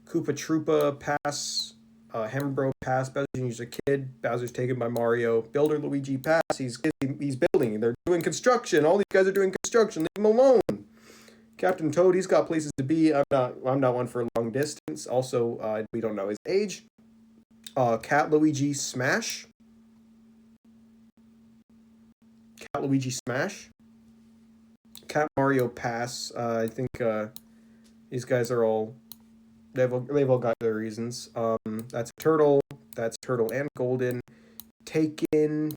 A: Koopa Troopa, pass. Hembro, pass. Bowser Jr.'s a kid. Bowser's taken by Mario. Builder Luigi, pass. He's building. They're doing construction. All these guys are doing construction. Leave him alone. Captain Toad, he's got places to be. I'm not one for long distance. Also, we don't know his age. Cat Luigi, smash. Cat Luigi, smash. Cat Mario, pass. I think these guys are all they've all got their reasons. That's a turtle. That's turtle and golden. Taken.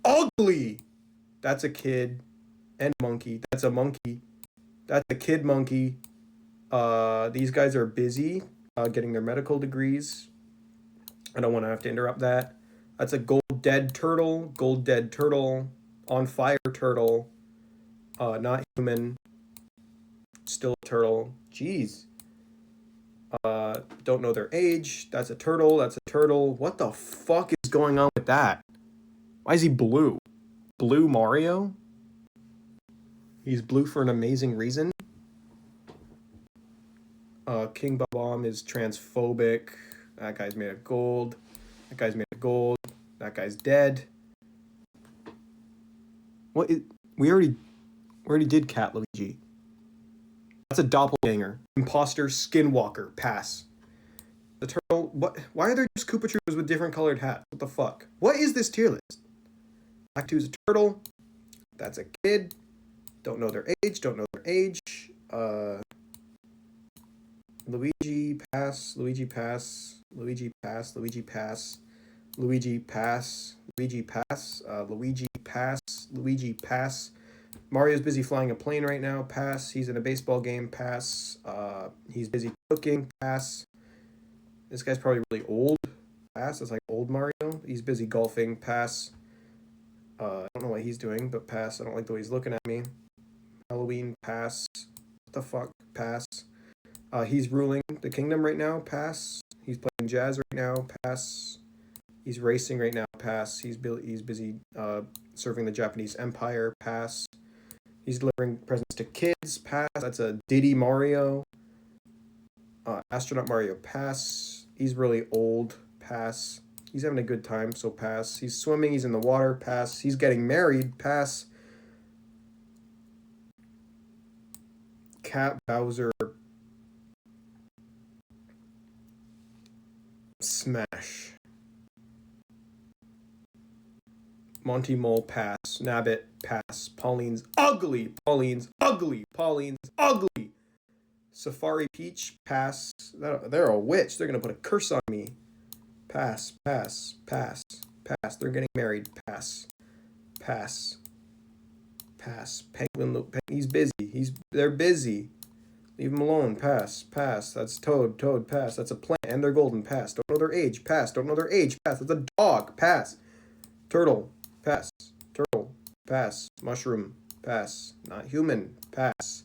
A: Ugly. That's a kid and monkey. That's a monkey. That's a kid monkey. These guys are busy getting their medical degrees. I don't want to have to interrupt that. That's a gold dead turtle. On fire turtle. Not human. Still a turtle. Jeez. Don't know their age. That's a turtle. What the fuck is going on with that? Why is he blue? Blue Mario? He's blue for an amazing reason. King Bob-omb is transphobic. That guy's made of gold. That guy's dead. We already did Cat Luigi. That's a doppelganger. Imposter Skinwalker. Pass. The turtle. What? Why are there just Koopa Troopas with different colored hats? What the fuck? What is this tier list? Black 2's a turtle. That's a kid. Don't know their age. Luigi, pass. Luigi, pass. Luigi, pass. Luigi, pass. Luigi, pass. Luigi, pass. Luigi, pass. Luigi, pass. Mario's busy flying a plane right now. Pass. He's in a baseball game. Pass. He's busy cooking. Pass. This guy's probably really old. Pass. That's like old Mario. He's busy golfing. Pass. I don't know what he's doing, but pass. I don't like the way he's looking at me. Halloween. Pass. What the fuck? Pass. He's ruling the kingdom right now. Pass. He's playing jazz right now. Pass. He's racing right now. Pass. He's busy serving the Japanese Empire. Pass. He's delivering presents to kids. Pass. That's a Diddy Mario. Astronaut Mario. Pass. He's really old. Pass. He's having a good time, so pass. He's swimming. He's in the water. Pass. He's getting married. Pass. Cat Bowser. Smash. Monty Mole, pass. Nabbit, pass. Pauline's ugly. Pauline's ugly. Pauline's ugly. Safari Peach, pass. They're a witch. They're going to put a curse on me. Pass, pass, pass, pass. They're getting married. Pass, pass, pass. Penguin, he's busy. They're busy. Leave him alone. Pass, pass. That's Toad. Toad, pass. That's a plant. And they're golden. Pass. Don't know their age. Pass. Don't know their age. Pass. That's a dog. Pass. Turtle. Pass. Turtle. Pass. Mushroom. Pass. Not human. Pass.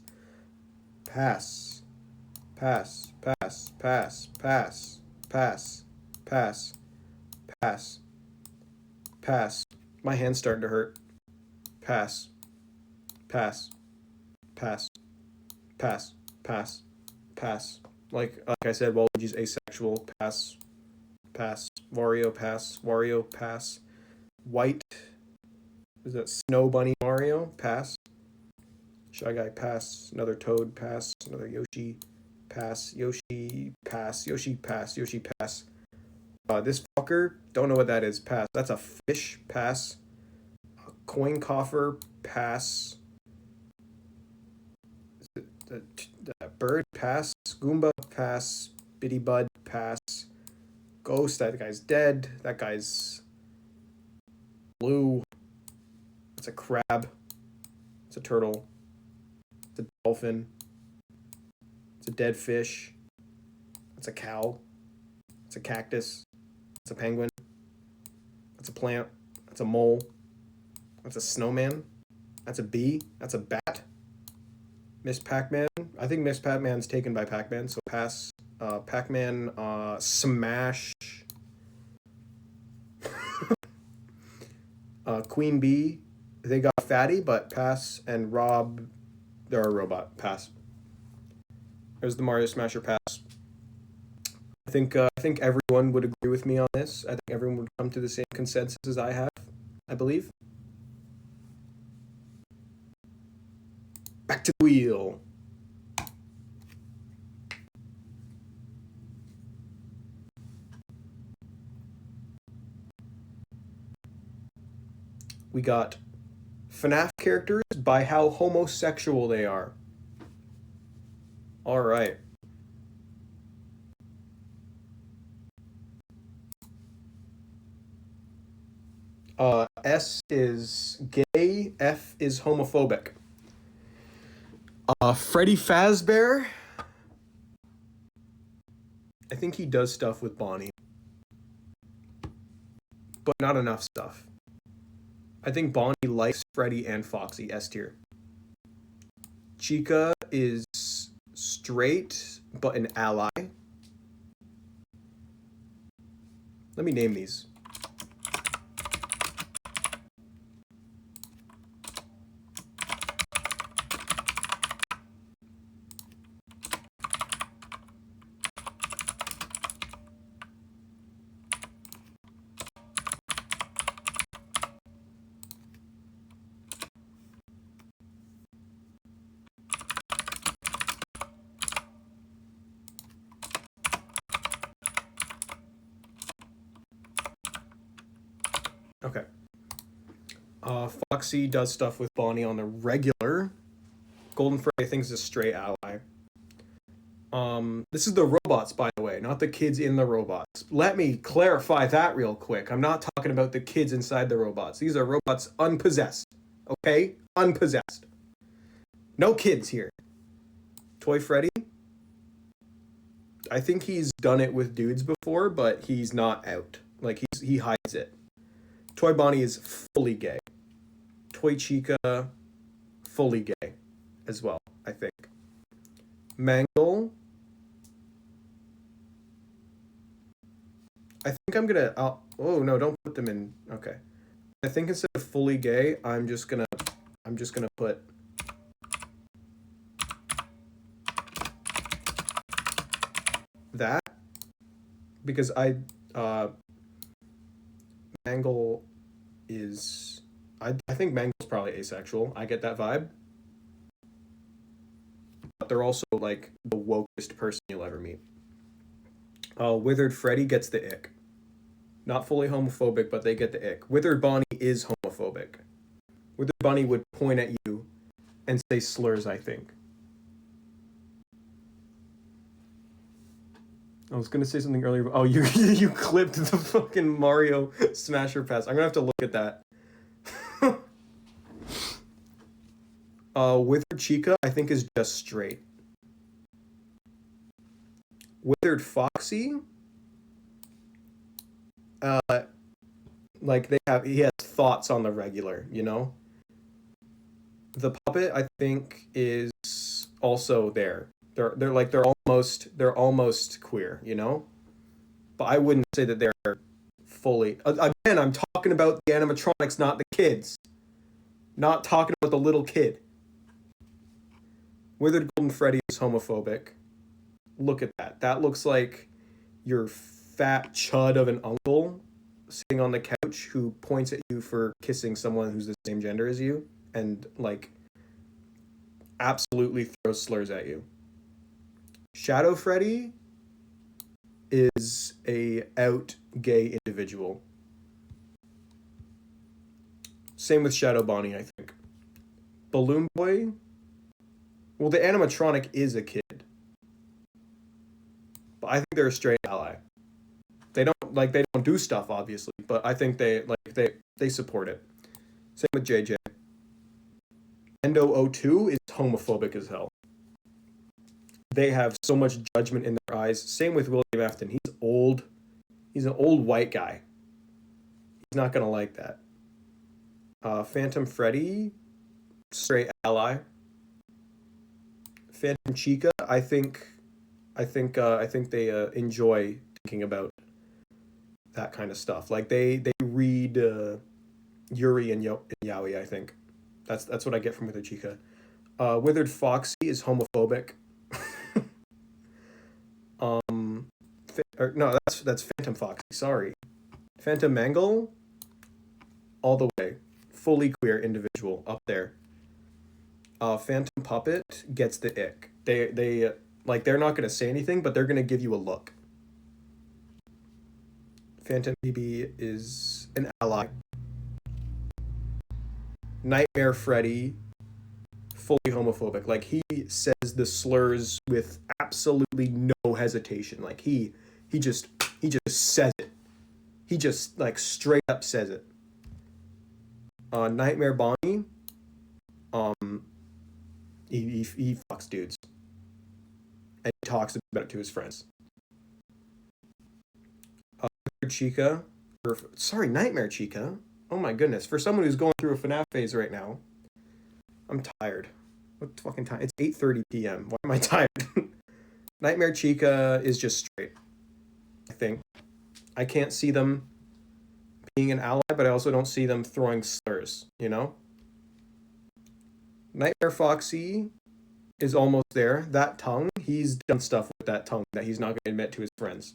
A: Pass. Pass. Pass. Pass. Pass. Pass. Pass. Pass. Pass. My hand's starting to hurt. Pass. Pass. Pass. Pass. Pass. Pass. Like I said, Waluigi's asexual. Pass. Pass. Wario. Pass. Wario. Pass. White. Is that Snow Bunny Mario? Pass. Shy Guy. Pass. Another Toad. Pass. Another Yoshi. Pass. Yoshi. Pass. Yoshi. Pass. Yoshi. Pass. This fucker. Don't know what that is. Pass. That's a fish. Pass. A coin coffer. Pass. The bird. Pass. Goomba. Pass. Bitty Bud. Pass. Ghost. That guy's dead. That guy's blue. It's a crab. It's a turtle. It's a dolphin. It's a dead fish. It's a cow. It's a cactus. It's a penguin. It's a plant. That's a mole. That's a snowman. That's a bee. That's a bat. Miss Pac-Man. I think Miss Pac-Man's taken by Pac-Man, so pass. Pac-Man, Smash. Queen Bee. They got Fatty, but pass. And Rob, they're a robot. Pass. There's the Mario Smasher pass. I think everyone would agree with me on this. I think everyone would come to the same consensus as I have, I believe. Back to the wheel. We got FNAF characters by how homosexual they are. All right. S is gay, F is homophobic. Freddy Fazbear. I think he does stuff with Bonnie, but not enough stuff. I think Bonnie likes Freddy and Foxy, S tier. Chica is straight, but an ally. Let me name these. Okay. Foxy does stuff with Bonnie on the regular. Golden Freddy thinks is a straight ally. This is the robots, by the way, not the kids in the robots. Let me clarify that real quick. I'm not talking about the kids inside the robots. These are robots unpossessed. Okay? Unpossessed. No kids here. Toy Freddy. I think he's done it with dudes before, but he's not out. Like, he hides it. Toy Bonnie is fully gay. Toy Chica, fully gay as well, I think. Mangle. I think I'm gonna, oh no, don't put them in, okay. I think instead of fully gay, I'm just gonna put that. because Mangle is I think Mangle's probably asexual. I get that vibe. But they're also like the wokest person you'll ever meet. Withered Freddy gets the ick. Not fully homophobic, but they get the ick. Withered Bonnie is homophobic. Withered Bonnie would point at you and say slurs, I think. I was gonna say something earlier. Oh, you you clipped the fucking Mario Smasher pass. I'm gonna have to look at that. Withered Chica, I think, is just straight. Withered Foxy, uh, like he has thoughts on the regular, you know. The puppet, I think, is also there. They're almost queer, you know. But I wouldn't say that they're fully. Again, I'm talking about the animatronics, not the kids. Not talking about the little kid. Withered Golden Freddy is homophobic. Look at that. That looks like your fat chud of an uncle sitting on the couch who points at you for kissing someone who's the same gender as you and like absolutely throws slurs at you. Shadow Freddy is a out gay individual. Same with Shadow Bonnie, I think. Balloon Boy, well, the animatronic is a kid, but I think they're a straight ally. They don't do stuff obviously, but I think they support it. Same with JJ. Endo02 is homophobic as hell. They have so much judgment in their eyes. Same with William Afton. He's old. He's an old white guy. He's not gonna like that. Phantom Freddy, straight ally. Phantom Chica, I think they enjoy thinking about that kind of stuff. Like they read Yuri and Yaoi. I think that's what I get from Withered Chica. Withered Foxy is homophobic. No, that's Phantom Foxy. Sorry, Phantom Mangle, all the way, fully queer individual up there. Phantom Puppet gets the ick. They like they're not gonna say anything, but they're gonna give you a look. Phantom BB is an ally. Nightmare Freddy, fully homophobic. Like he says the slurs with absolutely no hesitation. Like he just says it. He just like straight up says it. Nightmare Bonnie, um, he fucks dudes and he talks about it to his friends. Chica, sorry, Nightmare Chica. Oh my goodness, for someone who's going through a FNAF phase right now, I'm tired. What fucking time? It's 8:30 p.m. Why am I tired? Nightmare Chica is just straight. I think I can't see them being an ally, but I also don't see them throwing slurs. You know. Nightmare Foxy is almost there. That tongue, he's done stuff with that tongue that he's not going to admit to his friends.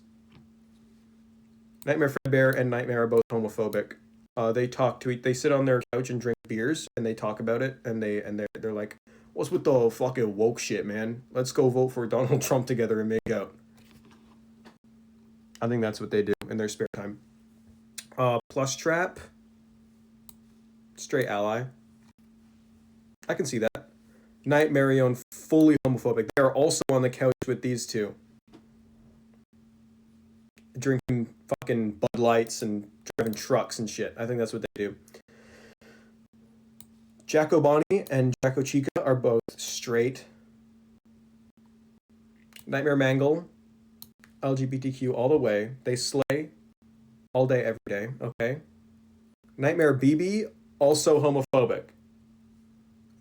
A: Nightmare Fredbear and Nightmare are both homophobic. They sit on their couch and drink beers and they talk about it and they're like, "What's with the fucking woke shit, man? Let's go vote for Donald Trump together and make out." I think that's what they do in their spare time. Plus Trap, straight ally. I can see that. Nightmarion, fully homophobic. They are also on the couch with these two, drinking fucking Bud Lights and driving trucks and shit. I think that's what they do. Jacko Bonnie and Jacko Chica are both straight. Nightmare Mangle, LGBTQ all the way. They slay all day, every day. Okay. Nightmare BB, also homophobic.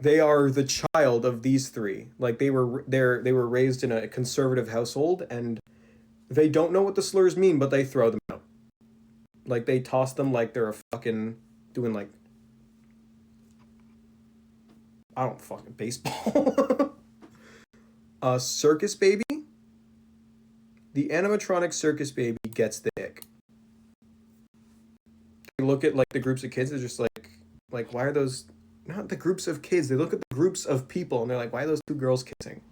A: They are the child of these three. Like they were raised in a conservative household and they don't know what the slurs mean, but they throw them out. Like they toss them like they're a fucking doing like I don't fucking baseball. Circus Baby. The animatronic circus baby gets the ick. They look at like the groups of kids, they're just like why are those not the groups of kids? They look at the groups of people and they're like, why are those two girls kissing?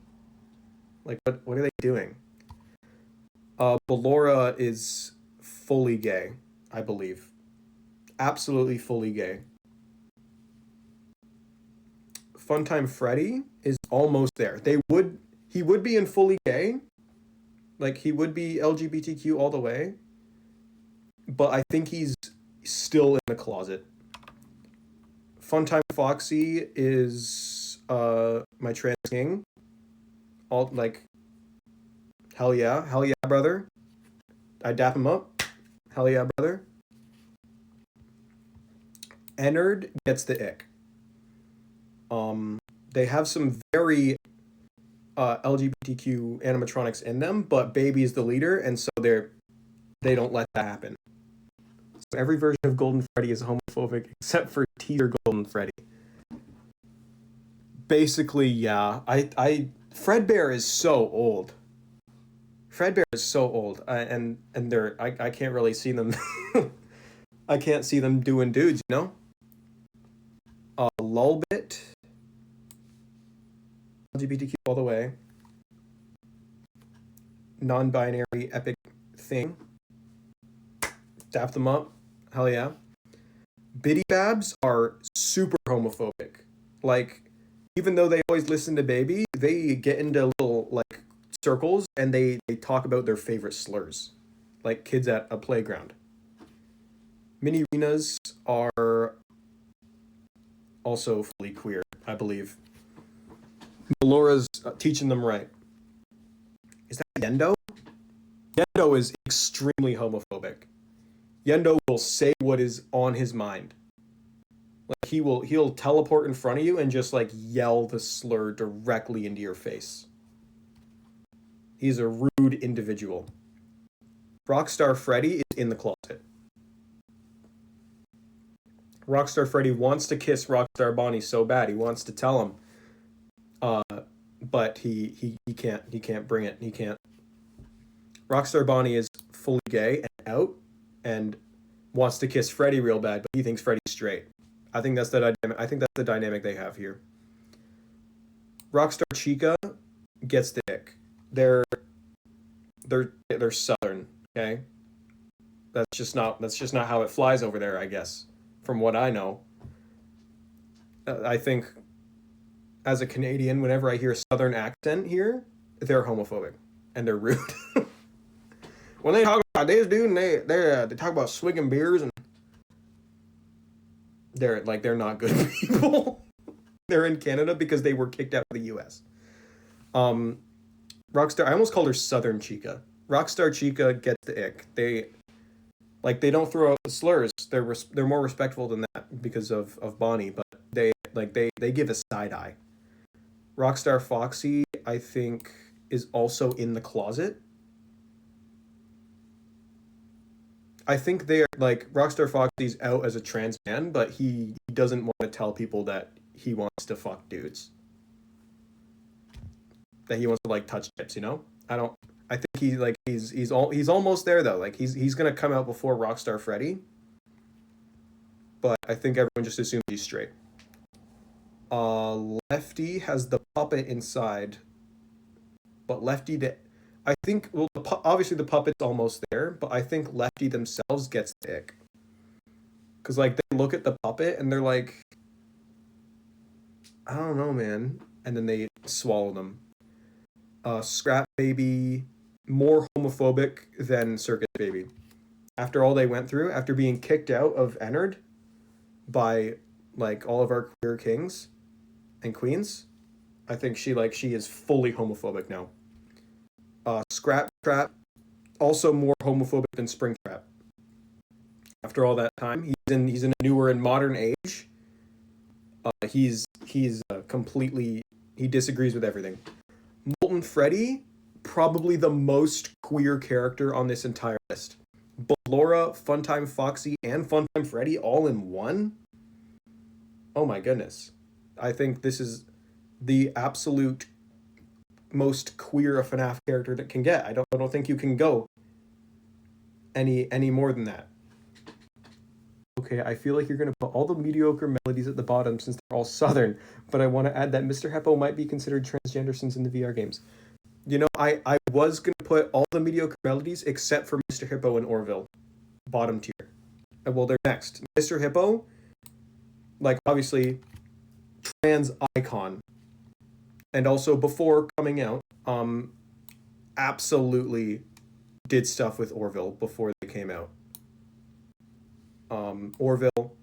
A: Like what are they doing? Ballora is fully gay, I believe. Absolutely fully gay. Funtime Freddy is almost there. He would be in fully gay. Like he would be LGBTQ all the way. But I think he's still in the closet. Funtime Foxy is my trans king. All like hell yeah, brother. I dap him up. Hell yeah, brother. Ennard gets the ick. They have some very LGBTQ animatronics in them, but Baby is the leader, and so they don't let that happen. So every version of Golden Freddy is homophobic except for teaser Golden Freddy. Basically, yeah. Fredbear is so old. Fredbear is so old, and I can't really see them. I can't see them doing dudes, you know. Lulbit, LGBTQ all the way. Non-binary epic thing. Dap them up. Hell yeah. Biddy Babs are super homophobic. Like, even though they always listen to Baby, they get into little like circles and they talk about their favorite slurs, like kids at a playground. Mini Renas are also fully queer, I believe. Ballora's teaching them right. Is that Yendo? Yendo is extremely homophobic. Yendo will say what is on his mind. Like he'll teleport in front of you and just like yell the slur directly into your face. He's a rude individual. Rockstar Freddy is in the closet. Rockstar Freddy wants to kiss Rockstar Bonnie so bad. He wants to tell him. But he can't bring it. He can't. Rockstar Bonnie is fully gay and out and wants to kiss Freddy real bad, but he thinks Freddy's straight. I think that's the dynamic they have here. Rockstar Chica gets the ick. They're southern, okay? That's just not how it flies over there, I guess. From what I know. I think as a Canadian, whenever I hear a southern accent here, they're homophobic and they're rude. When they talk about this dude and they talk about swigging beers and they're not good people. They're in Canada because they were kicked out of the US. Rockstar, I almost called her Southern Chica. Rockstar Chica gets the ick. They don't throw out the slurs. They're more respectful than that because of Bonnie, but they give a side eye. Rockstar Foxy, I think, is also in the closet. I think they're like Rockstar Foxy's out as a trans man, but he doesn't want to tell people that he wants to fuck dudes. That he wants to like touch tips, you know? I think he's almost there though. Like he's gonna come out before Rockstar Freddy. But I think everyone just assumes he's straight. Lefty has the puppet inside. But Lefty I think, well, obviously the puppet's almost there, but I think Lefty themselves gets the ick. Because, like, they look at the puppet and they're like, I don't know, man. And then they swallow them. Scrap Baby, more homophobic than Circus Baby. After all they went through, after being kicked out of Ennard by, like, all of our queer kings and queens, I think she is fully homophobic now. Scrap Trap, also more homophobic than Springtrap. After all that time, he's in a newer and modern age. He's completely, he disagrees with everything. Molten Freddy, probably the most queer character on this entire list. Ballora, Funtime Foxy, and Funtime Freddy all in one. Oh my goodness. I think this is the absolute most queer a FNAF character that can get. I don't think you can go any more than that. Okay, I feel like you're gonna put all the mediocre melodies at the bottom since they're all southern, but I want to add that Mr. Hippo might be considered transgender since in the VR games. You know, I was gonna put all the mediocre melodies except for Mr. Hippo and Orville, bottom tier. Well, they're next. Mr. Hippo, like obviously, trans icon, and also before coming out, absolutely did stuff with Orville before they came out. Orville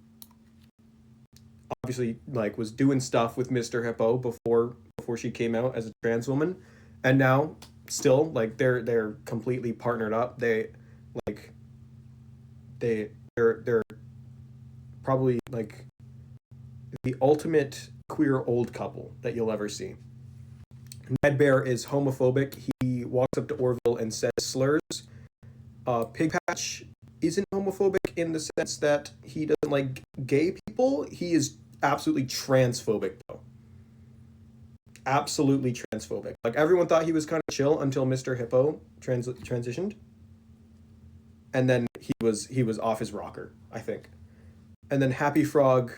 A: obviously like was doing stuff with Mr. Hippo before she came out as a trans woman, and now still like they're completely partnered up. Like they're probably like the ultimate queer old couple that you'll ever see. Ned Bear is homophobic. He walks up to Orville and says slurs. Pig Patch isn't homophobic in the sense that he doesn't like gay people. He is absolutely transphobic, though. Absolutely transphobic. Like, everyone thought he was kind of chill until Mr. Hippo transitioned. And then he was off his rocker, I think. And then Happy Frog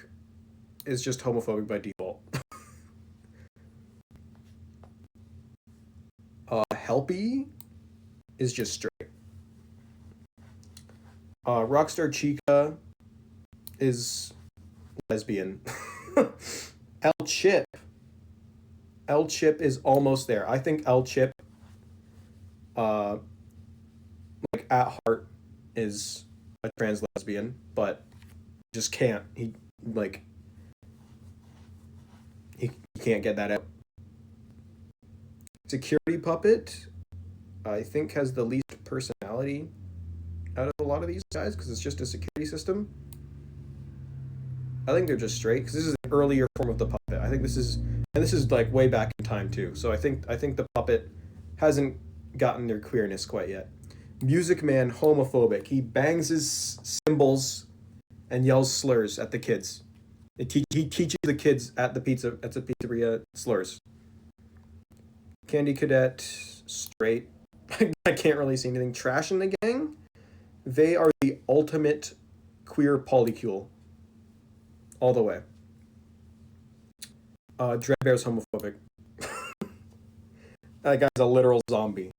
A: is just homophobic by default. Helpy is just straight. Rockstar Chica is lesbian. El Chip is almost there. I think El Chip, like at heart, is a trans lesbian, but just can't. He can't get that out. Security Puppet, I think, has the least personality out of a lot of these guys because it's just a security system. I think they're just straight because this is an earlier form of the puppet. I think this is like way back in time too. So I think the puppet hasn't gotten their queerness quite yet. Music Man, homophobic. He bangs his cymbals and yells slurs at the kids. He teaches the kids at the pizzeria slurs. Candy Cadet, straight. I can't really see anything. Trash in the Gang, they are the ultimate queer polycule. All the way. Dreadbear's homophobic. That guy's a literal zombie.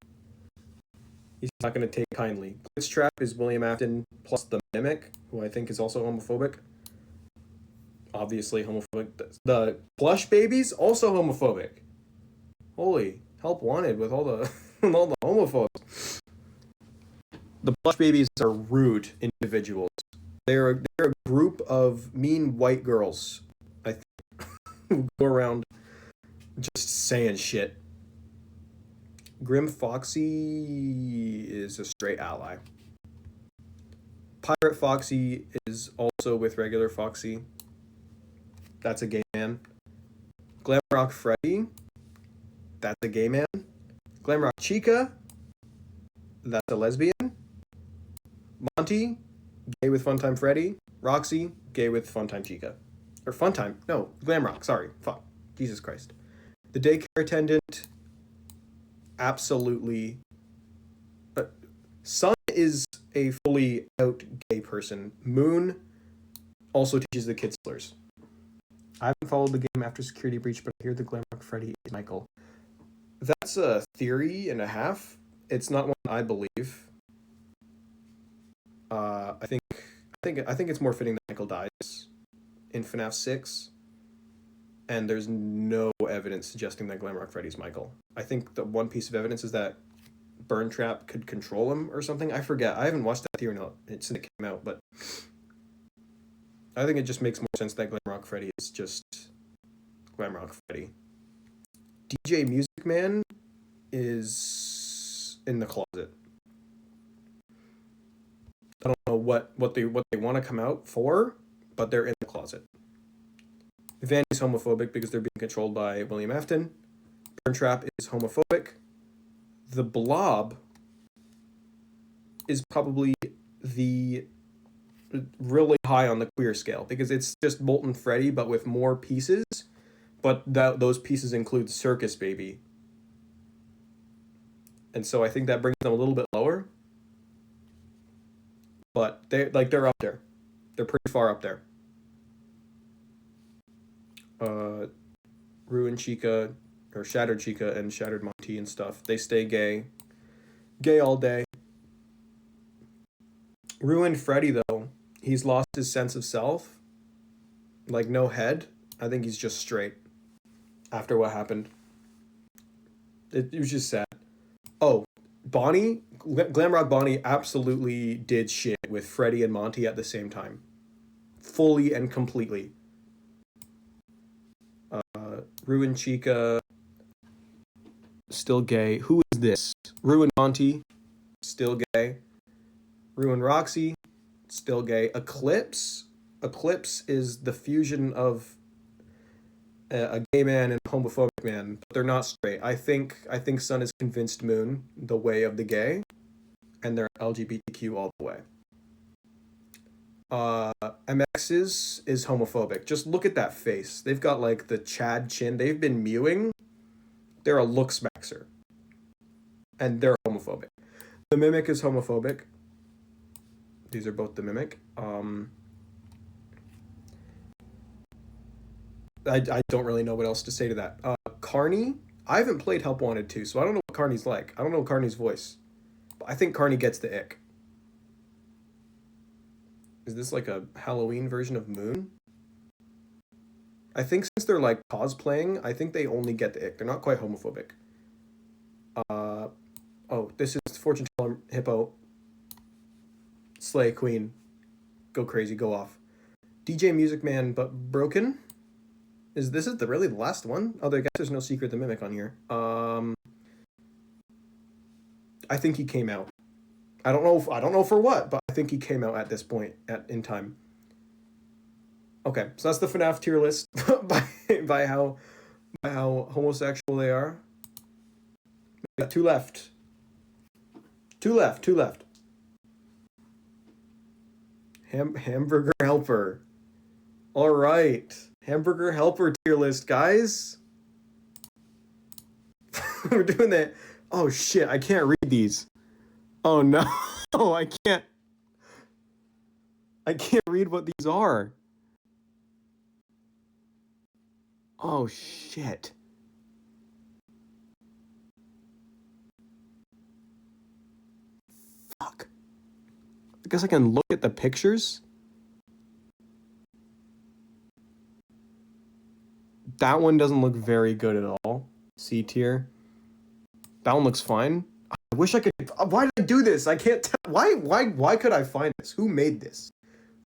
A: He's not going to take kindly. Glitchtrap is William Afton plus the Mimic, who I think is also homophobic. Obviously homophobic. The Plush Babies, also homophobic. Holy, help wanted with all the all the homophobes. The Plush Babies are rude individuals. They're a group of mean white girls, I think, who go around just saying shit. Grim Foxy is a straight ally. Pirate Foxy is also with regular Foxy. That's a gay man. Glamrock Freddy, that's a gay man. Glamrock Chica, that's a lesbian. Monty, gay with Funtime Freddy. Roxy, gay with Funtime Chica. Or Funtime, no, Glamrock, sorry. Fuck, Jesus Christ. The daycare attendant, absolutely. Sun is a fully out gay person. Moon also teaches the kids slurs. I haven't followed the game after Security Breach, but I hear the Glamrock Freddy is Michael. That's a theory and a half. It's not one I believe. I think it's more fitting that Michael dies in FNAF 6, and there's no evidence suggesting that Glamrock Freddy's Michael. I think the one piece of evidence is that Burn Trap could control him or something. I forget. I haven't watched that theory since it came out, but I think it just makes more sense that Glamrock Freddy is just Glamrock Freddy. DJ Music Man is in the closet. I don't know what they want to come out for, but they're in the closet. Vandy's homophobic because they're being controlled by William Afton. Burn Trap is homophobic. The Blob is probably the really high on the queer scale because it's just Molten Freddy but with more pieces, but those pieces include Circus Baby, and so I think that brings them a little bit lower. But they're up there. They're pretty far up there. Uh, Ruined Chica or Shattered Chica and Shattered Monty and stuff. They stay gay all day. Ruined Freddy though, he's lost his sense of self. Like no head. I think he's just straight. After what happened, it was just sad. Oh, Bonnie, Glamrock Bonnie absolutely did shit with Freddy and Monty at the same time, fully and completely. Ruined Chica, still gay. Who is this? Ruined Monty, still gay. Ruined Roxy, still gay. Eclipse is the fusion of a gay man and a homophobic man, but they're not straight. I think Sun has convinced Moon the way of the gay, and they're LGBTQ all the way. MX is homophobic. Just look at that face. They've got like the Chad chin. They've been mewing. They're a look smaxer, and they're homophobic. The Mimic is homophobic. These are both the Mimic. I don't really know what else to say to that. Carney, I haven't played Help Wanted 2, so I don't know what Carney's like. I don't know Carney's voice. But I think Carney gets the ick. Is this like a Halloween version of Moon? I think since they're like cosplaying, I think they only get the ick. They're not quite homophobic. Oh, this is Fortune Teller Hippo. Slay Queen. Go crazy, go off. DJ Music Man, but broken? Is this the really the last one? Oh, I guess there's no Secret the Mimic on here. I think he came out. I don't know for what, but I think he came out at this point in time. Okay, so that's the FNAF tier list by how homosexual they are. We got two left. Two left. Hamburger Helper. All right. Hamburger Helper tier list, guys. We're doing that. Oh shit, I can't read these. Oh no. I can't read what these are. Oh shit. Fuck. I guess I can look at the pictures. That one doesn't look very good at all. C tier. That one looks fine. I wish I could. Why did I do this? I can't tell. Why could I find this? Who made this?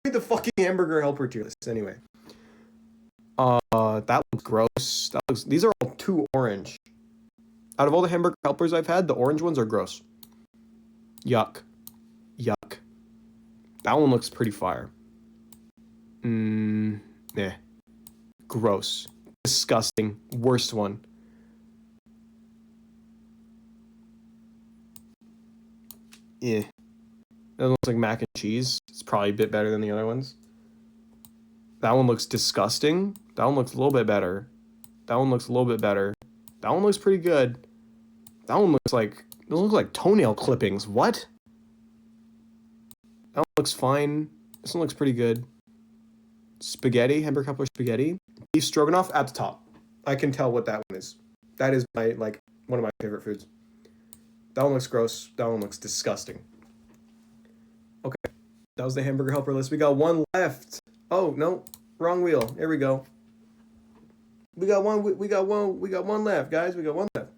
A: Who made the fucking Hamburger Helper tier list anyway? That looks gross. These are all too orange. Out of all the Hamburger Helpers I've had, the orange ones are gross. Yuck. That one looks pretty fire. Gross. Disgusting. Worst one. Yeah. That looks like mac and cheese. It's probably a bit better than the other ones. That one looks disgusting. That one looks a little bit better. That one looks a little bit better. That one looks pretty good. That one looks like... Those look like toenail clippings. What? That one looks fine. This one looks pretty good. Spaghetti. Hamburger Helper spaghetti. Beef stroganoff at the top. I can tell what that one is. That is one of my favorite foods. That one looks gross. That one looks disgusting. Okay. That was the Hamburger Helper list. We got one left. Oh, no. Wrong wheel. Here we go. We got one left, guys. We got one left.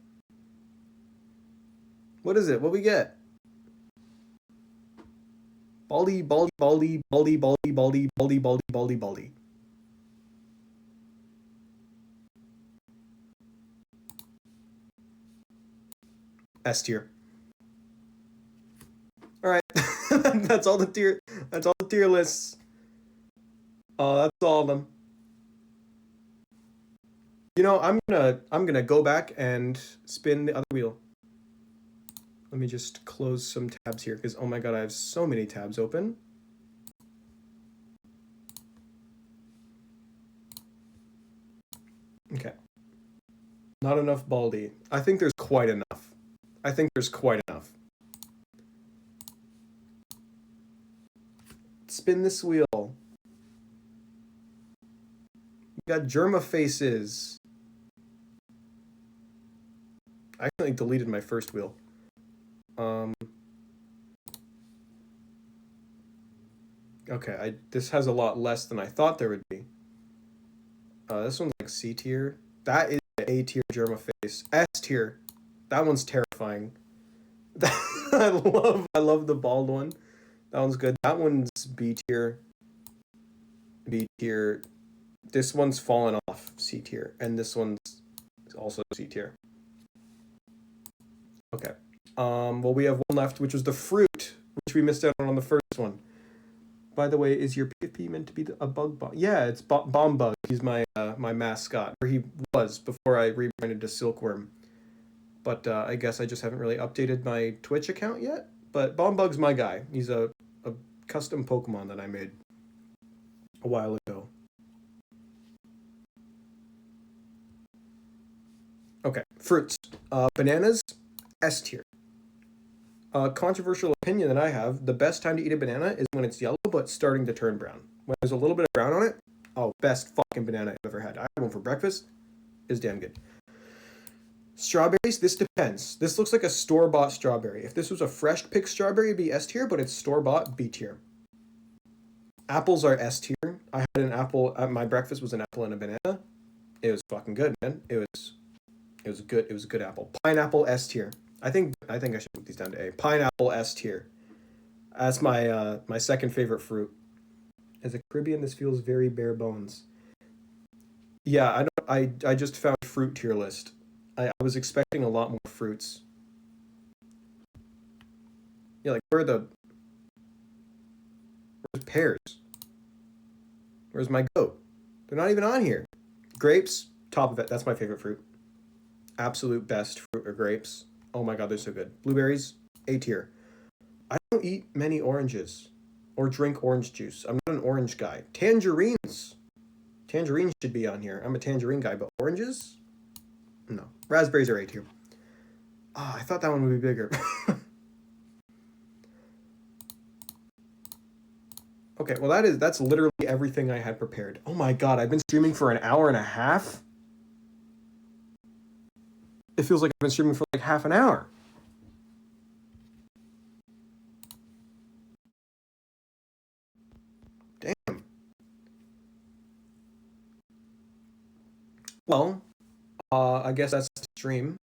A: What is it? What we get? Baldy. S tier. All right. That's all the tier lists. That's all of them. You know, I'm gonna go back and spin the other wheel. Let me just close some tabs here because, oh my god, I have so many tabs open. Okay. Not enough Baldy. I think there's quite enough. I think there's quite enough. Spin this wheel. We got Germa faces. I accidentally deleted my first wheel. Okay, this has a lot less than I thought there would be. This one's like C tier. That is A tier Germa face. S tier. That one's terrifying. I love the bald one. That one's good. That one's B tier. B tier. This one's fallen off C tier, and this one's also C tier. Okay. Well, we have one left, which was the fruit, which we missed out on the first one. By the way, is your PFP meant to be a bug bomb? Yeah, it's Bomb Bug. He's my my mascot, or he was before I rebranded to Silkworm. But I guess I just haven't really updated my Twitch account yet. But Bomb Bug's my guy. He's a custom Pokemon that I made a while ago. Okay, fruits. Bananas, S tier. Controversial opinion that I have, the best time to eat a banana is when it's yellow but starting to turn brown. When there's a little bit of brown on it, oh, best fucking banana I've ever had. I had one for breakfast. It's damn good. Strawberries, this depends. This looks like a store-bought strawberry. If this was a fresh picked strawberry, it'd be S tier, but it's store-bought, B tier. Apples are S tier. I had an apple, my breakfast was an apple and a banana. It was fucking good, man. It was good. It was a good apple. Pineapple, S tier. I think I should put these down to A. Pineapple, S tier. That's my my second favorite fruit. As a Caribbean, this feels very bare bones. Yeah, I just found fruit tier list. I was expecting a lot more fruits. Yeah, like where's pears? Where's my goat? They're not even on here. Grapes, top of it. That's my favorite fruit. Absolute best fruit are grapes. Oh my god, they're so good. Blueberries, A tier. I don't eat many oranges or drink orange juice. I'm not an orange guy. Tangerines. Tangerines should be on here. I'm a tangerine guy, but oranges? No. Raspberries are A tier. Oh, I thought that one would be bigger. Okay, well that's literally everything I had prepared. Oh my god, I've been streaming for an hour and a half? It feels like I've been streaming for like half an hour. Damn. Well, I guess that's the stream.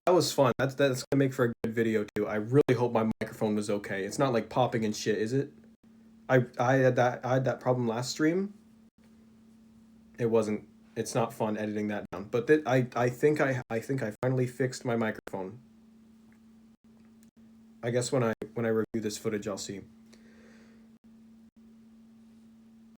A: That was fun. That's gonna make for a good video too. I really hope my microphone was okay. It's not like popping and shit, is it? I had that problem last stream. It wasn't. It's not fun editing that down. But I think I finally fixed my microphone. I guess when I review this footage, I'll see.